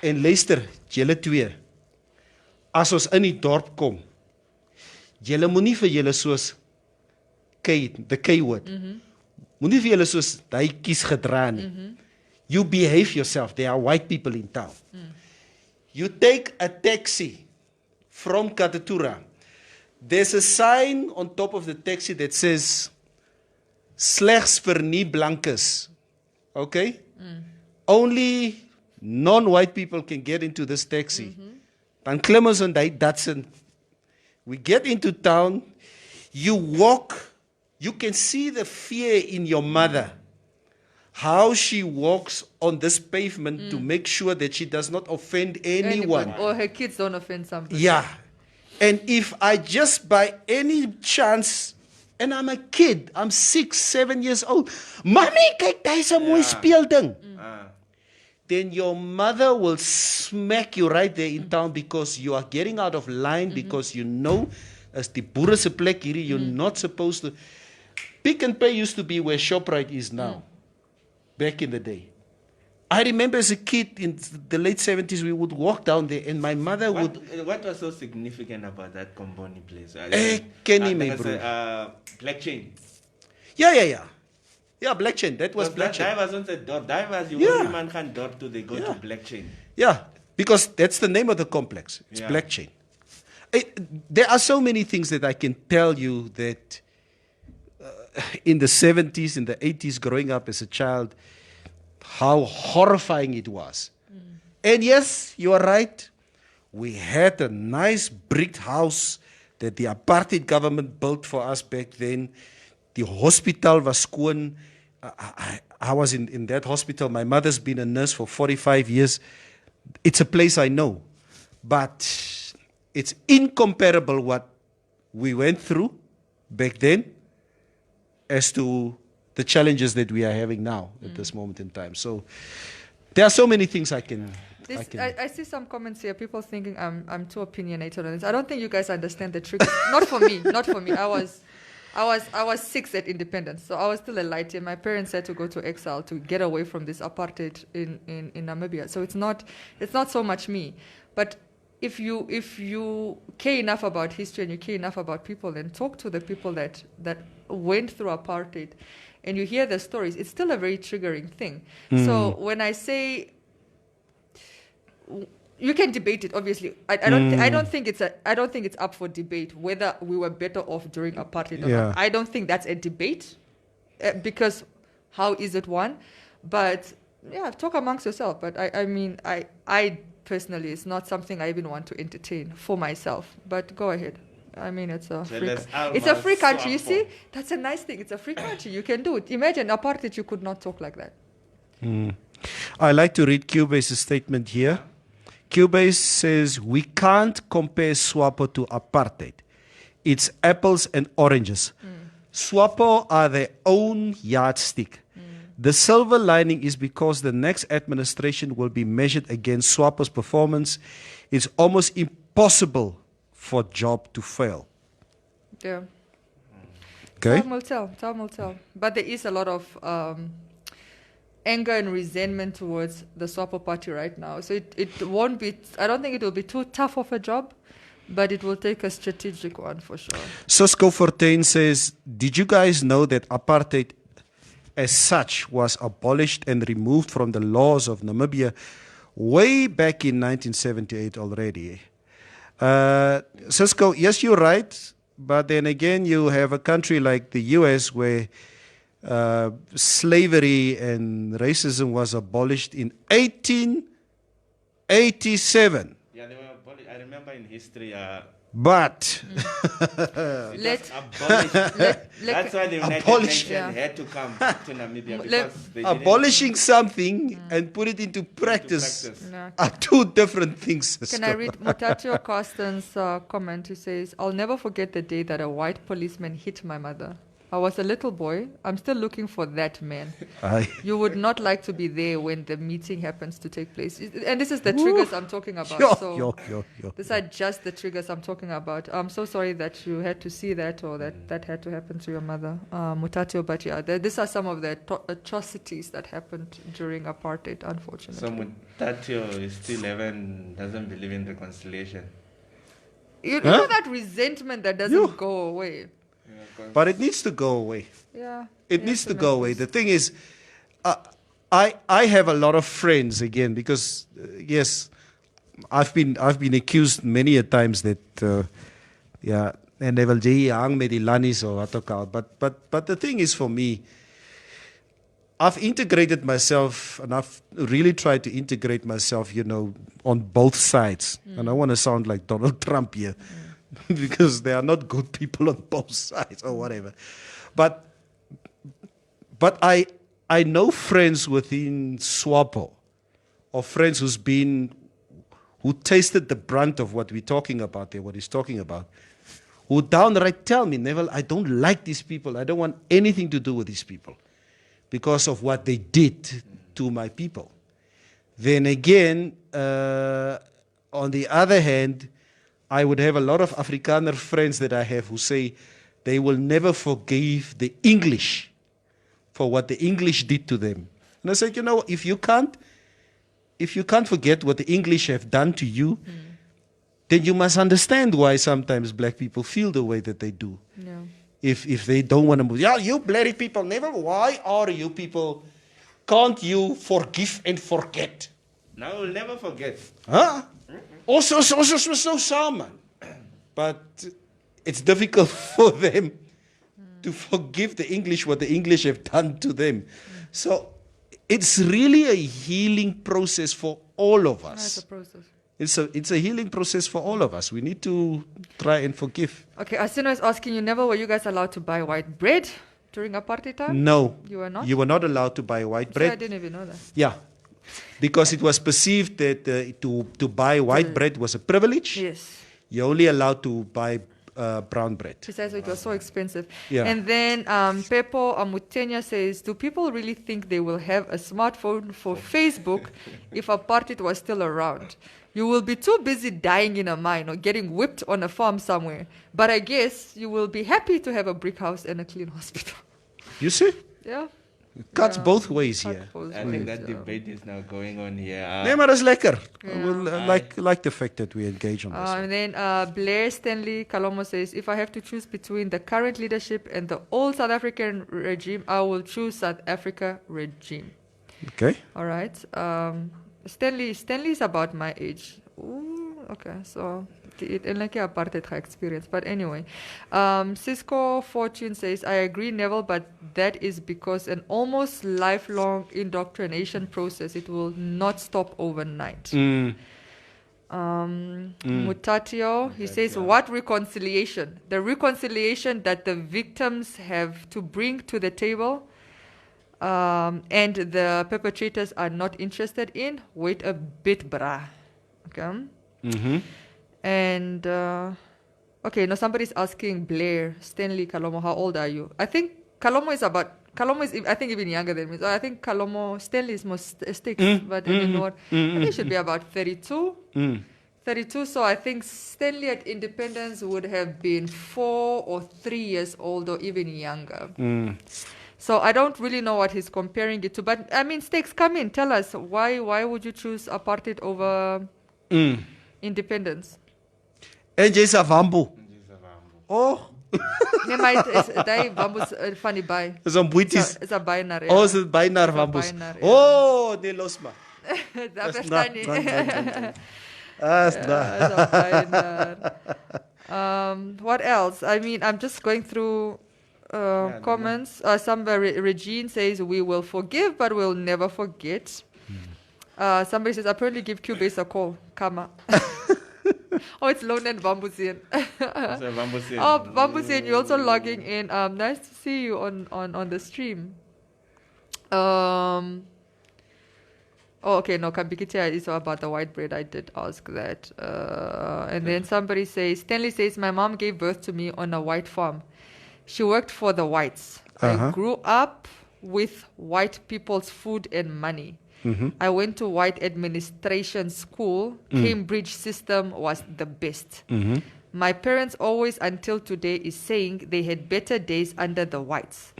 en luister, julle twee, as ons in die dorp kom, julle moenie vir julle soos the K-word, moenie vir julle soos die kies gedra nie. You behave yourself. There are white people in town. You take a taxi from Katatura. There's a sign on top of the taxi that says, slegs vir nie blankes. Okay? Only non-white people can get into this taxi. Dan klim ons in die Datsun. We get into town. You walk. You can see the fear in your mother. How she walks on this pavement to make sure that she does not offend anyone. Or her kids don't offend somebody. Yeah. And if I just by any chance, and I'm a kid, I'm 6, 7 years old. Mommy, kyk, daar is 'n mooi speelding. Then your mother will smack you right there in town because you are getting out of line, because you know, as die boere se plek hierdie, you're not supposed to. Pick and Pay used to be where ShopRite is now, back in the day. I remember as a kid in the late 70s, we would walk down there and my mother would... What was so significant about that Komboni place? Kenny, my bro. Black Chain. Yeah. Yeah, Black Chain. That was Black Chain. That was on the door. That was the only man can door to they go to Black Chain. Yeah, because that's the name of the complex. It's Black Chain. There are so many things that I can tell you that in the 70s, in the 80s, growing up as a child, how horrifying it was. And yes, you are right. We had a nice brick house that the apartheid government built for us back then. The hospital was skoon. I was in that hospital. My mother's been a nurse for 45 years. It's a place I know. But it's incomparable what we went through back then as to the challenges that we are having now at this moment in time. So there are so many things I see some comments here, people thinking I'm too opinionated on this. I don't think you guys understand the trick. Not for me. I was I was 6 at independence, so I was still a light year. My parents had to go to exile to get away from this apartheid in Namibia. So it's not so much me, but if you care enough about history and you care enough about people, then talk to the people that went through apartheid, and you hear their stories. It's still a very triggering thing. So when I say, you can debate it. Obviously, I don't think it's up for debate whether we were better off during apartheid or not. I don't think that's a debate, because how is it won? But yeah, talk amongst yourself. But I personally, it's not something I even want to entertain for myself. But go ahead. I mean, it's a free country. You see, that's a nice thing. It's a free country. You can do it. Imagine apartheid, you could not talk like that. I like to read Cubase's statement here. Cubase says, we can't compare SWAPO to apartheid. It's apples and oranges. SWAPO are their own yardstick. The silver lining is because the next administration will be measured against SWAPO's performance. It's almost impossible for job to fail. Yeah. Okay. Time will tell. But there is a lot of anger and resentment towards the SWAPO party right now. So it won't be, I don't think it will be too tough of a job, but it will take a strategic one for sure. Cisco Fortain says, did you guys know that apartheid as such was abolished and removed from the laws of Namibia way back in 1978 already? Cisco, yes, you're right. But then again, you have a country like the US where slavery and racism was abolished in 1887. Yeah, they were abolished. I remember in history. But that's why the United Nations had to come to Namibia, because they abolishing something and put it into practice are two different things. Can I read Mutatio Carsten's comment? He says, I'll never forget the day that a white policeman hit my mother. I was a little boy. I'm still looking for that man. You would not like to be there when the meeting happens to take place. And this is the triggers I'm talking about. These are just the triggers I'm talking about. I'm so sorry that you had to see that, or that had to happen to your mother, Mutatio. But yeah, these are some of the atrocities that happened during apartheid, unfortunately. So Mutatio is still doesn't believe in reconciliation. You know that resentment that doesn't go away. But it needs to go away. Yeah. It needs to go away. The thing is, I have a lot of friends again because yes, I've been accused many a times that and they will hang met die lannies or wat ook al. But the thing is, for me, I've integrated myself, and I've really tried to integrate myself, on both sides. And I want to sound like Donald Trump here. Because they are not good people on both sides or whatever. But I know friends within SWAPO, or friends who tasted the brunt of what we're talking about there, what he's talking about, who downright tell me, Neville, I don't like these people. I don't want anything to do with these people because of what they did to my people. Then again, on the other hand, I would have a lot of Afrikaner friends that I have who say they will never forgive the English for what the English did to them. And I said, if you can't forget what the English have done to you, then you must understand why sometimes black people feel the way that they do. Yeah. If they don't want to move. Yeah, you bloody people, never. Why are you people? Can't you forgive and forget? No, we'll never forget. Huh? Also, so samen. But it's difficult for them to forgive the English what the English have done to them. So it's really a healing process for all of us. It's a process. It's a healing process for all of us. We need to try and forgive. Okay, Asino is asking you, Neville, were you guys allowed to buy white bread during apartheid time? No. You were not? You were not allowed to buy white bread. I didn't even know that. Yeah. Because it was perceived that to buy white bread was a privilege. Yes. You're only allowed to buy brown bread. Precisely, it was so expensive. Yeah. And then Pepo Amutenya says, do people really think they will have a smartphone for Facebook if apartheid was still around? You will be too busy dying in a mine or getting whipped on a farm somewhere. But I guess you will be happy to have a brick house and a clean hospital. You see? Yeah. It cuts both ways here. I think that debate is now going on here. Nee, maar dat is lekker. Yeah. We'll, like the fact that we engage on this. And then Blair Stanley Kalomo says, if I have to choose between the current leadership and the old South African regime, I will choose South Africa regime. Okay. All right. Stanley is about my age. Ooh, okay, so it like apartheid experience. But anyway, Cisco Fortune says, I agree, Neville, but that is because an almost lifelong indoctrination process. It will not stop overnight. Mutatio, he says, what reconciliation? The reconciliation that the victims have to bring to the table and the perpetrators are not interested in. Wait a bit, brah. Okay. And okay, now somebody's asking Blair Stanley Kalomo, how old are you? I think Kalomo is I think even younger than me. So I think Kalomo Stanley is more sticks, but in the north, I think he should be about 32. 32. So I think Stanley at independence would have been 4 or 3 years old or even younger. So I don't really know what he's comparing it to. But I mean, Stakes, come in. Tell us, why would you choose apartheid over independence? NJ Savambu. Oh. Nee, maar die bamboes van die by. Is een boeties. Is een bynar. Oh, is het bynar bamboes. Oh, nee, los maar. Dat verstaan nie. That's what else? I mean, I'm just going through comments. Somebody, Regine says, we will forgive, but we'll never forget. Somebody says, apparently give Cubase a call. Kama. Oh, it's Lone and Bambusian. Oh, Bambusian, you're also logging in. Nice to see you on the stream. Oh, okay, no, Kambikitia is about the white bread. I did ask that. And then somebody says, Stanley says, my mom gave birth to me on a white farm. She worked for the whites. I grew up with white people's food and money. I went to white administration school. Cambridge system was the best. My parents always, until today, is saying they had better days under the whites.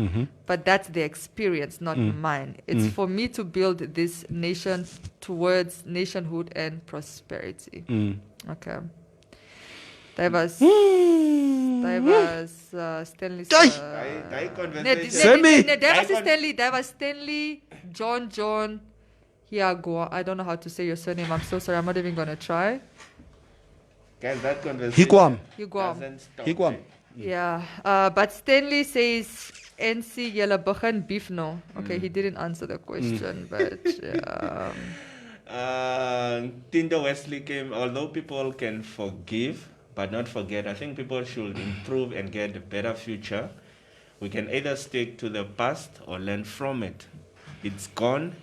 But that's their experience, not mine. It's for me to build this nation towards nationhood and prosperity. Okay. That was Stanley. That was Stanley John Hiagua. I don't know how to say your surname. I'm so sorry. I'm not even going to try. Guys, that conversation doesn't stop. Higuam. Yeah. But Stanley says, NC Yella Bahan beef no. Okay, he didn't answer the question, but Tinder Wesley came, although people can forgive but not forget, I think people should improve and get a better future. We can either stick to the past or learn from it. It's gone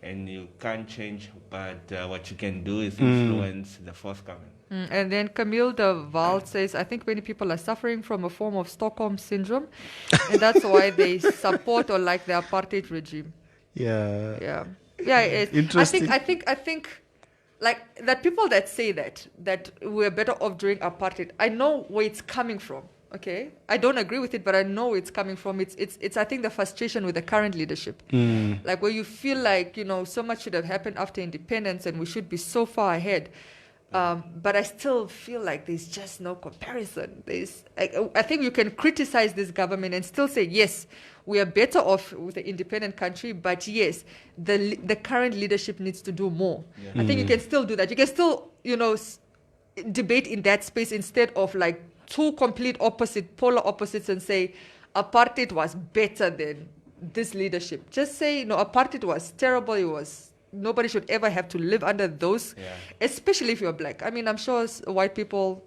and you can't change, but what you can do is influence the forthcoming. And then Camille de Waal says, I think many people are suffering from a form of Stockholm syndrome, and that's why they support or like the apartheid regime. Yeah. It's Interesting. I think like that people that say that we're better off during apartheid, I know where it's coming from. Okay, I don't agree with it, but I know where it's coming from. It's I think the frustration with the current leadership, like where you feel like so much should have happened after independence, and we should be so far ahead. But I still feel like there's just no comparison. I think you can criticize this government and still say, yes, we are better off with the independent country, but yes, the current leadership needs to do more. I think you can still do that. You can still, debate in that space instead of like two complete polar opposites and say apartheid was better than this leadership. Just say, apartheid was terrible. Nobody should ever have to live under those, especially if you're black. I mean, I'm sure white people,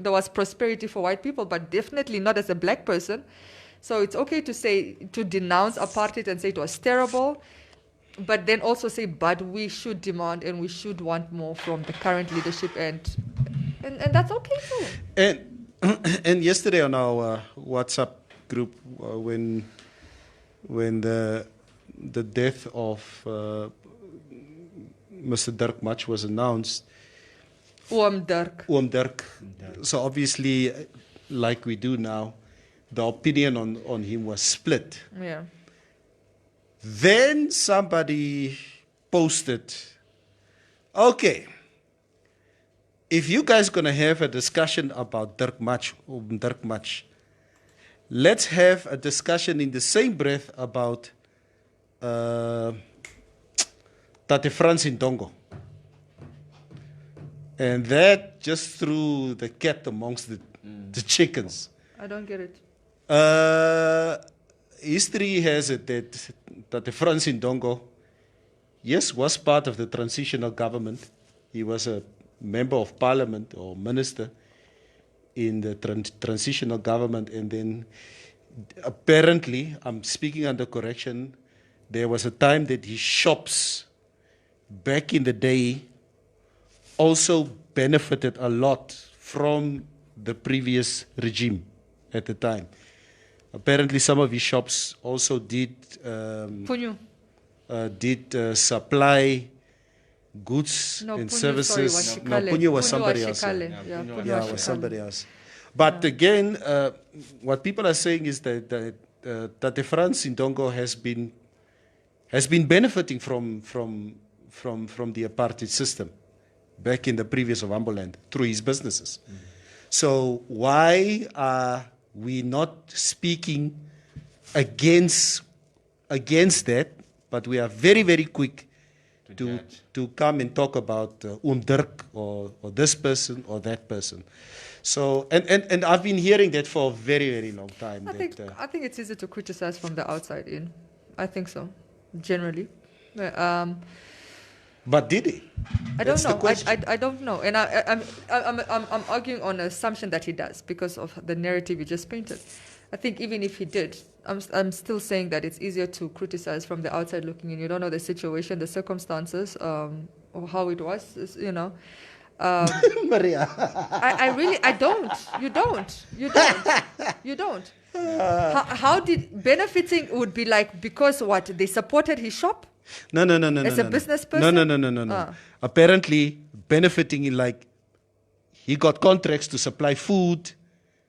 there was prosperity for white people, but definitely not as a black person. So it's okay to denounce apartheid and say it was terrible, but then also say, but we should demand and we should want more from the current leadership, and that's okay too. And And yesterday on our WhatsApp group, when the death of Mr. Dirk Match was announced, Oom Dirk. So obviously, like we do now, the opinion on him was split. Yeah. Then somebody posted, okay, if you guys going to have a discussion about Dirk Match, let's have a discussion in the same breath about Tate Frans Ndongo. And that just threw the cat amongst the chickens. I don't get it. History has it that Tate Frans Ndongo, yes, was part of the transitional government. He was a member of parliament or minister in the transitional government, and then apparently, I'm speaking under correction, there was a time that his shops back in the day also benefited a lot from the previous regime at the time. Apparently, some of his shops also did supply goods and services. Punyo was somebody else. Yeah, was somebody else. But again, what people are saying is that Tate Frans Ndongo has been benefiting from the apartheid system back in the previous Ovamboland through his businesses. So why are we not speaking against that? But we are very, very quick to come and talk about Dirk or this person or that person. So and I've been hearing that for a very, very long time. I think it's easy to criticize from the outside in. I think so, generally. But did he? I don't know. I don't know, and I'm arguing on an assumption that he does because of the narrative you just painted. I think even if he did, I'm still saying that it's easier to criticize from the outside looking in. You don't know the situation, the circumstances, or how it was. Maria. I don't. You don't. How did benefiting would be like because what they supported his shop? No. As a business person? No. Apparently, benefiting in like he got contracts to supply food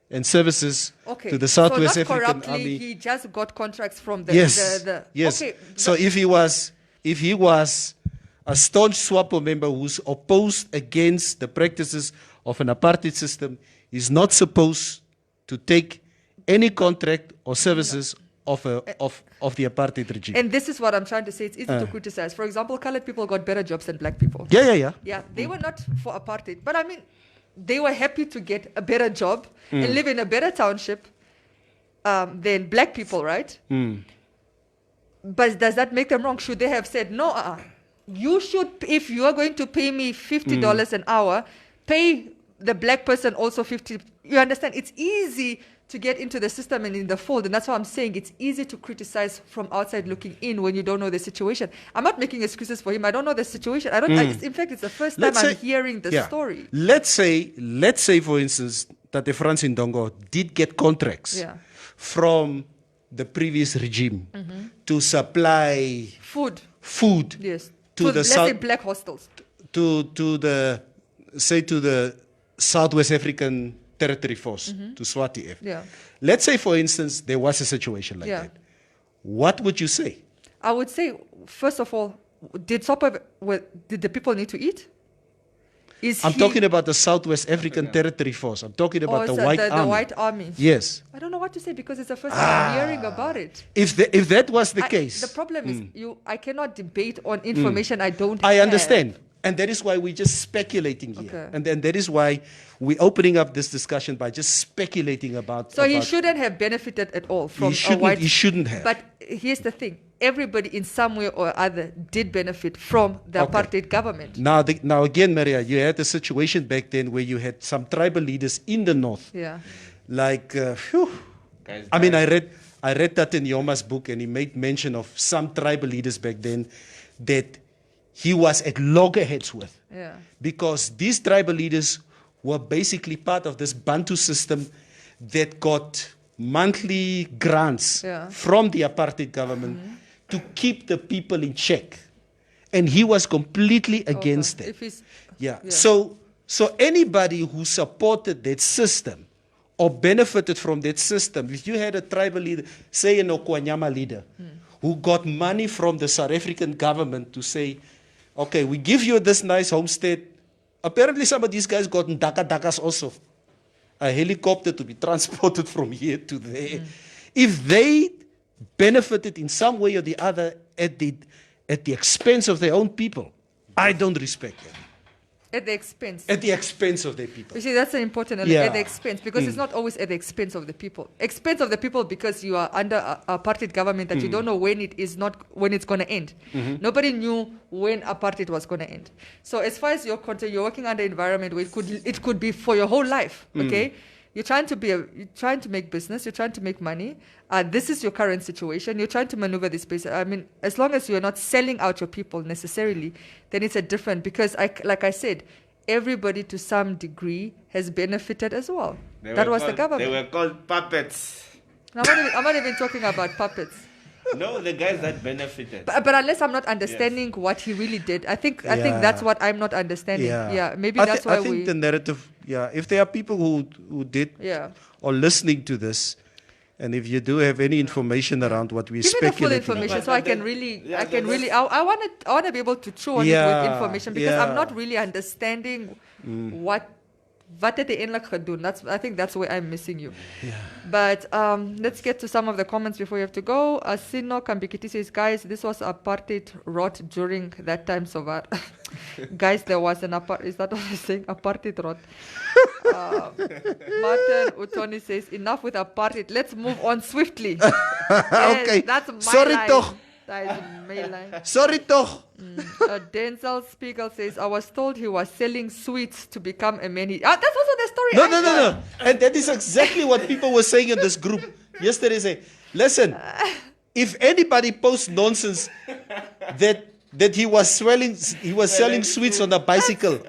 and services to the Southwest so not African corruptly, Army. He just got contracts from the Yes. Okay, so if he was a staunch SWAPO member who's opposed against the practices of an apartheid system, he's not supposed to take any contract or services of the apartheid regime. And this is what I'm trying to say. It's easy to criticize. For example, colored people got better jobs than black people. Yeah. Yeah, they were not for apartheid. But I mean, they were happy to get a better job and live in a better township than black people, right? But does that make them wrong? Should they have said, no, you should, if you are going to pay me $50 an hour, pay the black person also $50. You understand? It's easy to get into the system and in the fold. And that's why I'm saying it's easy to criticize from outside looking in when you don't know the situation. I'm not making excuses for him. I don't know the situation. In fact, it's the first time I'm hearing the story. Let's say, for instance, that the Frans Ndongo did get contracts from the previous regime to supply food. Yes. To the let's say black hostels. To the Southwest African Territory Force, to SWATF. Yeah. Let's say, for instance, there was a situation like that. What would you say? I would say, first of all, did the people need to eat? I'm talking about the Southwest African Territory Force. I'm talking about the White Army. The White Army. Yes. I don't know what to say because it's the first time I'm hearing about it. If that was the case. The problem is I cannot debate on information I don't have. I understand. And that is why we're just speculating here. Okay. And then that is why we're opening up this discussion by just speculating about... So he shouldn't have benefited at all from a white... He shouldn't have. But here's the thing. Everybody in some way or other did benefit from the apartheid government. Now again, Maria, you had a situation back then where you had some tribal leaders in the north. Yeah. Like, I mean, I read that in Yoma's book, and he made mention of some tribal leaders back then that he was at loggerheads with. Yeah. Because these tribal leaders were basically part of this Bantu system that got monthly grants from the apartheid government to keep the people in check. And he was completely against it. So anybody who supported that system or benefited from that system, if you had a tribal leader, say an Okwanyama leader, who got money from the South African government to say, okay, we give you this nice homestead. Apparently some of these guys got dakas also. A helicopter to be transported from here to there. If they benefited in some way or the other at the expense of their own people, I don't respect them. At the expense. At the expense of their people. You see, that's an important element. At the expense, because it's not always at the expense of the people. Expense of the people because you are under a apartheid government that you don't know when it's going to end. Nobody knew when apartheid was going to end. So as far as you're working under an environment where it could be for your whole life. Okay, you're trying to make business. You're trying to make money. This is your current situation. You're trying to maneuver this space. I mean, as long as you're not selling out your people necessarily, then it's a different. Because like I said, everybody to some degree has benefited as well. That was the government. They were called puppets. I'm not even talking about puppets. No, the guys that benefited. But unless I'm not understanding what he really did, I think that's what I'm not understanding. Maybe that's why I think the narrative. If there are people who did or listening to this, and if you do have any information around what we speculating, give me the full information so I can really. I want to be able to chew on it with information because I'm not really understanding what het eindelijk gedaan. I think that's where I'm missing you. But let's get to some of the comments before you have to go. Asino Kambikiti says, guys, this was apartheid rot during that time. So guys, there was an apartheid. Is that what I'm saying? Apartheid rot. Martin Utoni says, enough with apartheid. Let's move on swiftly. Okay. That's my Sorry, line. toch. That is my line. Sorry, toch. Denzel Spiegel says, I was told he was selling sweets to become a man. That's also the story. No. And that is exactly what people were saying in this group yesterday. Say, listen, if anybody posts nonsense that he was selling sweets on a bicycle,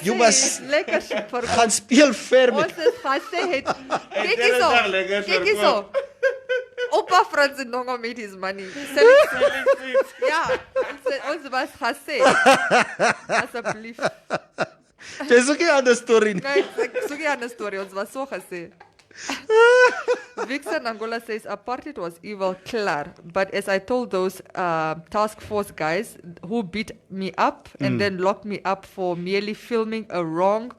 you must gaan speel ver met. Kyk hierso. Opa Frans en Nongo made his money selling sweets. Ons was gesê. Asseblief. Dis ook 'n ander storie. Soek 'n ander storie. Ons was so gesê. Vixen Angola says apartheid was evil, klar. But as I told those task force guys who beat me up and then locked me up for merely filming a wrong,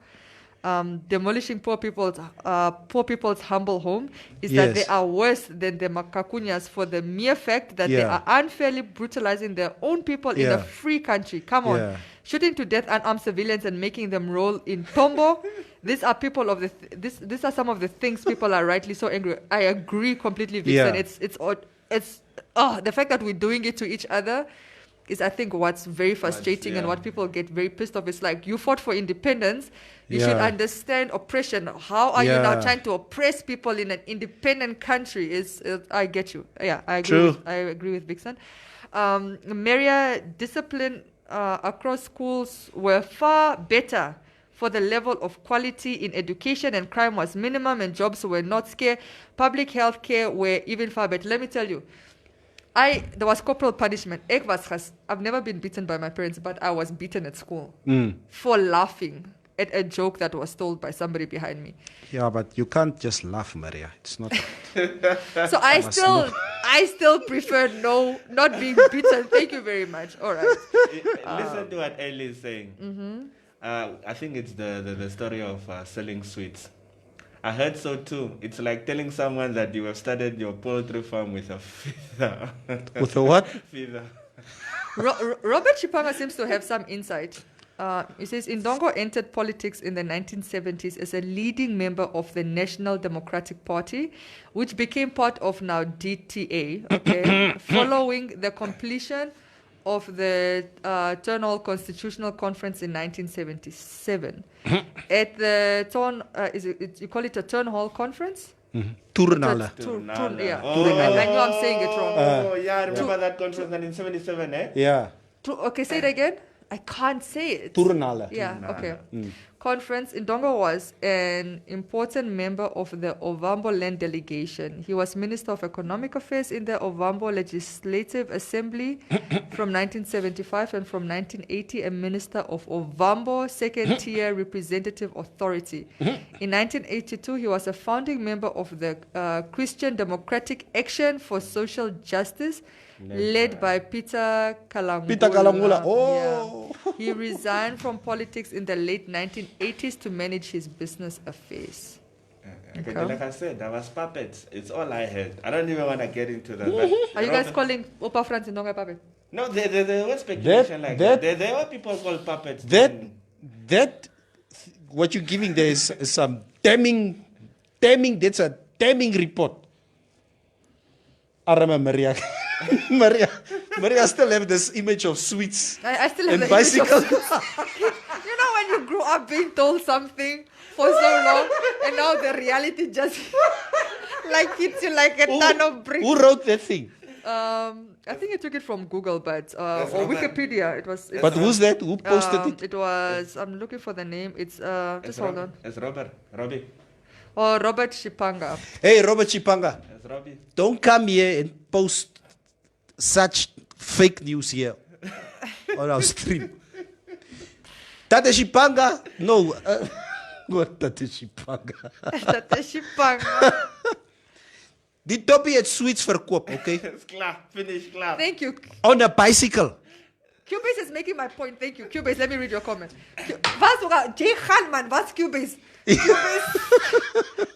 demolishing poor people's humble home, is that they are worse than the Makakunyas for the mere fact that they are unfairly brutalizing their own people in a free country. Come on. Shooting to death unarmed civilians and making them roll in tombo. These are people of these are some of the things people are rightly so angry. I agree completely, Vixen. It's the fact that we're doing it to each other is, I think, what's very frustrating and what people get very pissed off. It's like, you fought for independence. You should understand oppression. How are you now trying to oppress people in an independent country? I get you. Yeah, I agree. I agree with Vixen. Maria, discipline across schools were far better for the level of quality in education, and crime was minimum and jobs were not scarce. Public health care were even far better. Let me tell you, there was corporal punishment. I've never been beaten by my parents, but I was beaten at school for laughing at a joke that was told by somebody behind me. Yeah, but you can't just laugh, Maria. It's not. So I still prefer not being beaten. Thank you very much. All right. Listen to what Ellie is saying. I think it's the story of selling sweets. I heard so too. It's like telling someone that you have started your poultry farm with a feather. With a what? Feather. Robert Chipanga seems to have some insight. He says, Indongo entered politics in the 1970s as a leading member of the National Democratic Party, which became part of now DTA, following the completion of the Turnhall Constitutional Conference in 1977. At the you call it a Turnhall Conference? Turnhall. Yeah. I know I'm saying it wrong. I remember that conference in 1977, Yeah. Okay, say it again. I can't say it. Turnhall. Yeah, okay. conference, Ndongo was an important member of the Ovambo Land Delegation. He was Minister of Economic Affairs in the Ovambo Legislative Assembly from 1975, and from 1980 a Minister of Ovambo Second Tier Representative Authority. In 1982 he was a founding member of the Christian Democratic Action for Social Justice, led by Peter Kalangula. Peter Kalangula. Oh. Yeah. He resigned from politics in the late 1980s to manage his business affairs. Okay. Like I said, that was puppets. It's all I heard. I don't even want to get into that. Are you guys calling Opa Franz Ndongo a puppet? No, there was speculation like that. There were people called puppets. That what you're giving there is some damning. That's a damning report. I remember Maria still have this image of sweets. I still have and the bicycles. image of sweets. You know when you grew up being told something for so long, and now the reality just like hits you like a ton of bricks. Who wrote that thing? I think I took it from Google, but or Wikipedia. It was. But who's that? Who posted it? It was. I'm looking for the name. It's just hold on. It's Robbie. Oh, Robert Chipanga. Hey, Robert Chipanga. It's Robbie. Don't come here and post such fake news here on our stream. Tate Chipanga? No. What Tate Chipanga? Tate Chipanga. Die toppie het sweets verkoop, okay? It's klaar. Finish, klaar. Thank you. On a bicycle. Cubase is making my point. Thank you. Cubase, let me read your comment. Jay Khanman, what's Cubase?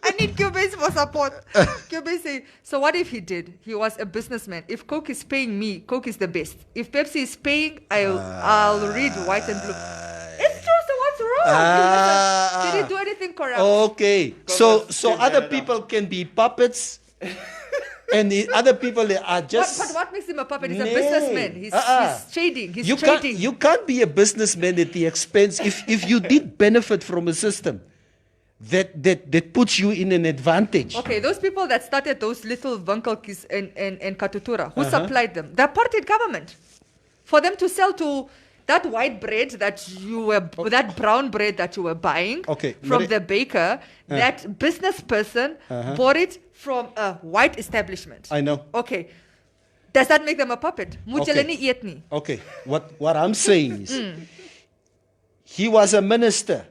I need Cubase for support. Cubase say, so what if he did? He was a businessman. If Coke is paying me, Coke is the best. If Pepsi is paying, I'll read white and blue. It's true, so what's wrong? Did he do anything corrupt? Okay. So other people can be puppets. And the other people they are just. But what makes him a puppet? He's a businessman. He's trading. He's you trading. You can't be a businessman at the expense. If you did benefit from a system that puts you in an advantage. Okay, those people that started those little Vankalkis and Katutura, who supplied them? The apartheid government. For them to sell to that white bread that that brown bread that you were buying from the baker, that business person bought it from a white establishment. I know. Okay. Does that make them a puppet? Okay. What I'm saying is he was a minister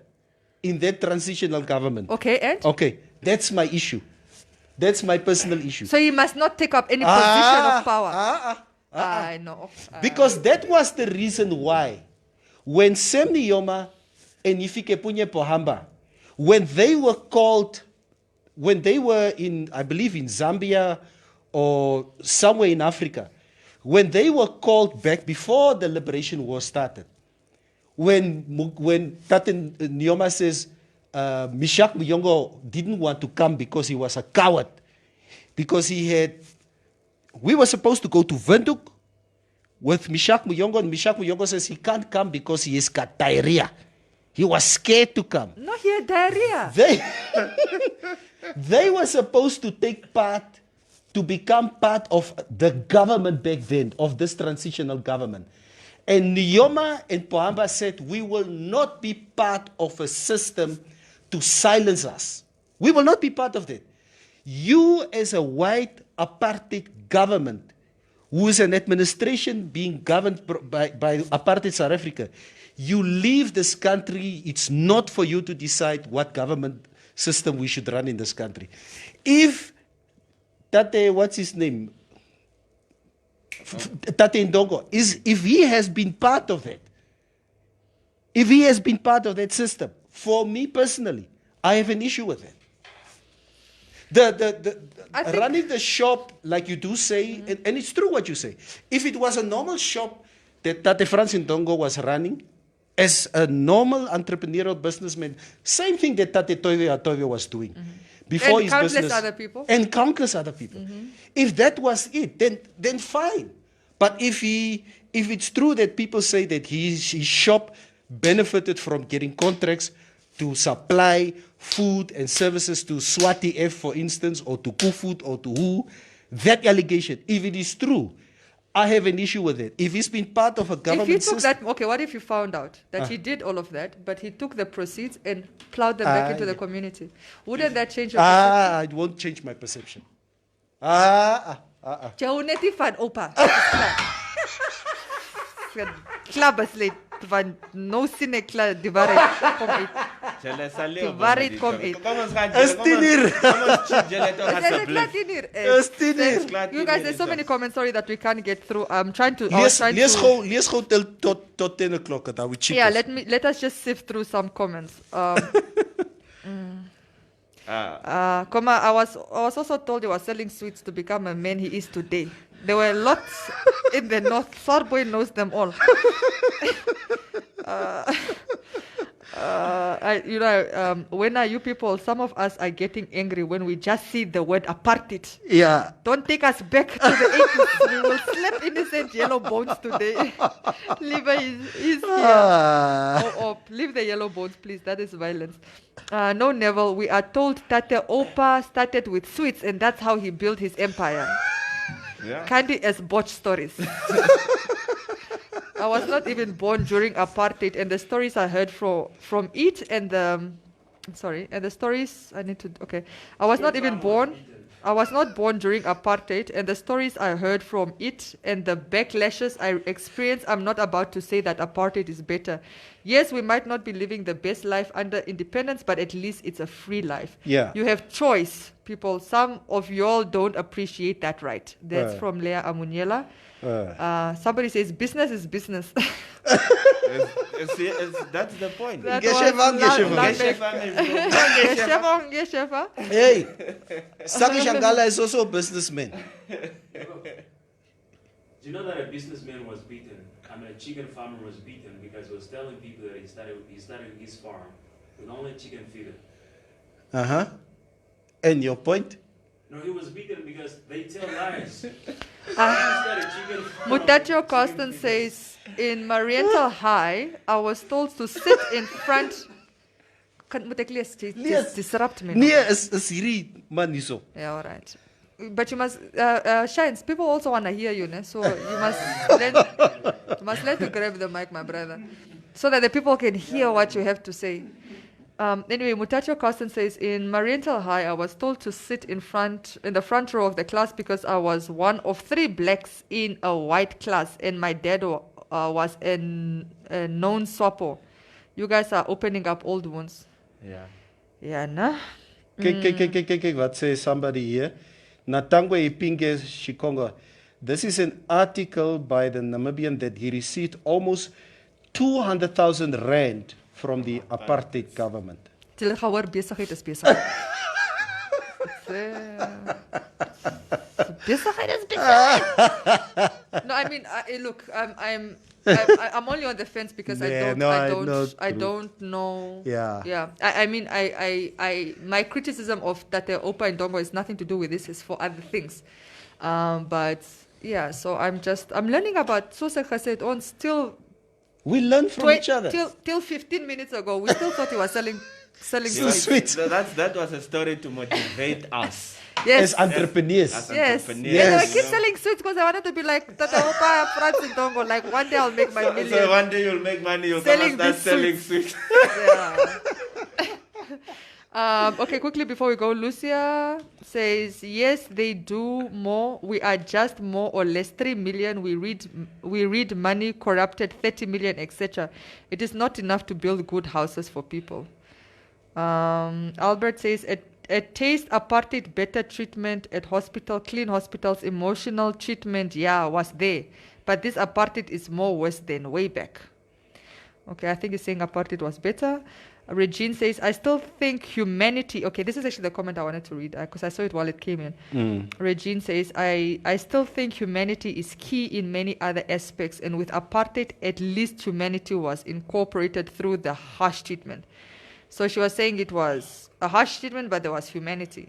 in that transitional government. Okay, and? Okay. That's my issue. That's my personal issue. So he must not take up any position of power. I know. Because that was the reason why when Sam Nujoma and Hifikepunye Pohamba, when they were called, when they were in, I believe in Zambia or somewhere in Africa, when they were called back before the Liberation War started, when Tate Nujoma says Mishak Muyongo didn't want to come because he was a coward, because we were supposed to go to Windhoek with Mishak Muyongo, and Mishak Muyongo says he can't come because he has got diarrhea. He was scared to come. No, he had diarrhea. They were supposed to take part, to become part of the government back then, of this transitional government. And Nujoma and Pohamba said, we will not be part of a system to silence us. We will not be part of that. You as a white apartheid government, who is an administration being governed by apartheid South Africa, you leave this country. It's not for you to decide what government system we should run in this country. If Tate, what's his name? Tate Ndongo, if he has been part of that, if he has been part of that system, for me personally, I have an issue with it. Running the shop, like you do say, and it's true what you say. If it was a normal shop that Tate Frans Ndongo was running, as a normal entrepreneurial businessman, same thing that Tate Toiwe was doing before his business. And countless other people. And countless other people. If that was it, then fine. But if it's true that people say that his shop benefited from getting contracts to supply food and services to Swati F, for instance, or to Kufood, or to who, that allegation, if it is true, I have an issue with it. If he's been part of a government If he took system, that, okay, what if you found out that he did all of that, but he took the proceeds and plowed them back into the community? Wouldn't that change your perception? it won't change my perception. Jaunetie van opa. Club is late. Van no sine klaar die waarheid kom uit. Die waarheid kom uit. Kom ons gaan. Is 10 uur. Kom ons chill julle toch asseblief. Is 10 uur. You guys, there's so many comments, sorry, that we can't get through. I'm trying to... Lees gou tot 10 o'clock. That we check. Yeah, let us just sift through some comments. I was also told he was selling sweets to become a man he is today. There were lots in the north. Sarboy knows them all. When are you people, some of us are getting angry when we just see the word apartheid. Yeah. Don't take us back to the 80s. We will slap innocent yellow bones today. Leave is here. Leave the yellow bones, please. That is violence. No, Neville, we are told Tate Opa started with sweets and that's how he built his empire. Yeah. Candy as botch stories. I was not even born during apartheid, and the stories I heard from it and the stories I need to I was not even born. I was not born during apartheid, and the stories I heard from it and the backlashes I experienced, I'm not about to say that apartheid is better. Yes, we might not be living the best life under independence, but at least it's a free life. Yeah. You have choice, people. Some of y'all don't appreciate that right. That's from Leah Amunyela. Somebody says business is business. That's the point. Hey, Saki Shangala is also a businessman. Do you know that a businessman was beaten? A chicken farmer was beaten because he was telling people that he started his farm with only chicken feeder. And your point? No, he was beaten because they tell lies. Mutacho Costin says, in Mariental High, I was told to sit in front. Disrupt me. Is hierdie man hierso. Yeah, all right. But you must, Shines, people also want to hear you, né? So you must learn to grab the mic, my brother, so that the people can hear what you have to say. Anyway, Mutacho Costin says, in Mariental High, I was told to sit in the front row of the class because I was one of 3 blacks in a white class, and my dad was a known swapo. You guys are opening up old wounds. Yeah. Yeah, nah? Kyk, what says somebody here? Natangwe Ipinge Shikonga. This is an article by the Namibian that he received almost 200,000 rand from the apartheid government. Besigheid is besigheid. Besigheid is besigheid. No, I mean, look, I'm only on the fence because I don't know. Yeah. I mean, my criticism of Tate Opa and Dongo has nothing to do with this. It's for other things. But yeah, so I'm learning about Sosa Khasset on still. We learn from each other. Till 15 minutes ago, we still thought he was selling sweets. That was a story to motivate us. Yes. As entrepreneurs. Yes. I keep selling sweets because I wanted to be like Tata Opa, France and Dongo. Like one day I'll make my million. So one day you'll make money, you'll start selling sweets. Yeah. Okay, quickly before we go, Lucia says, yes, they do more. We are just more or less 3 million. We read money corrupted, 30 million, etc. It is not enough to build good houses for people. Albert says, a taste apartheid, better treatment at hospital, clean hospitals, emotional treatment, was there. But this apartheid is more worse than way back. Okay, I think he's saying apartheid was better. Regine says, I still think humanity... Okay, this is actually the comment I wanted to read because I saw it while it came in. Regine says, I still think humanity is key in many other aspects, and with apartheid, at least humanity was incorporated through the harsh treatment. So she was saying it was a harsh treatment, but there was humanity.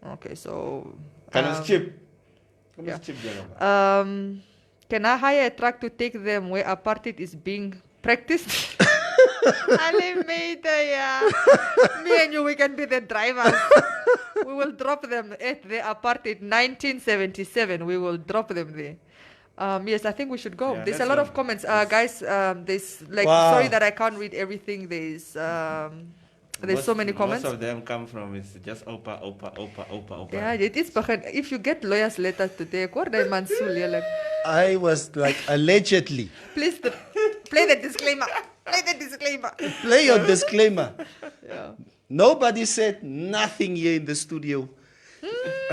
Okay, so... Can I hire a truck to take them where apartheid is being practiced? Me and you, we can be the drivers. We will drop them at the apartheid 1977. We will drop them there. Yes, I think we should go. Yeah, There's a let's lot go. of comments. Guys, there's like, Wow. sorry that I can't read everything. There's so many comments. Most of them come from it's just opa. Yeah, it is begin. If you get lawyers' letters today, I was like, allegedly. please play the disclaimer. Play the disclaimer. Play your disclaimer. Yeah. Nobody said nothing here in the studio.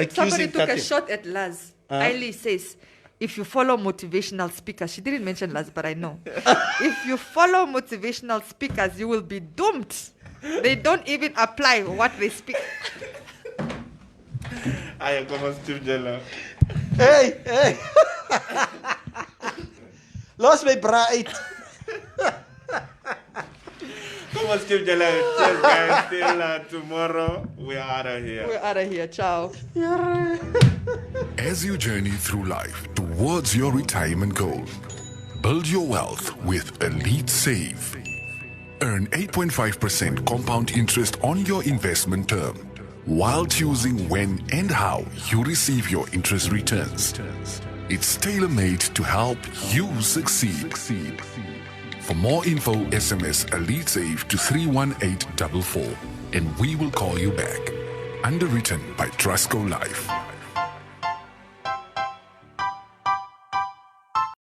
Somebody took a Katin. shot at Laz. Ailey says, if you follow motivational speakers, she didn't mention Laz, but I know. If you follow motivational speakers, you will be doomed. They don't even apply what they speak. I am como Steve Jello. Hey. Lost my bride. Como Steve Jello. Cheers, guys. Till tomorrow, we're out of here. We're out of here. Ciao. As you journey through life towards your retirement goal, build your wealth with Elite Save. Earn 8.5% compound interest on your investment term while choosing when and how you receive your interest returns. It's tailor-made to help you succeed. For more info, SMS Elite Save to 31844 and we will call you back. Underwritten by Trustco Life.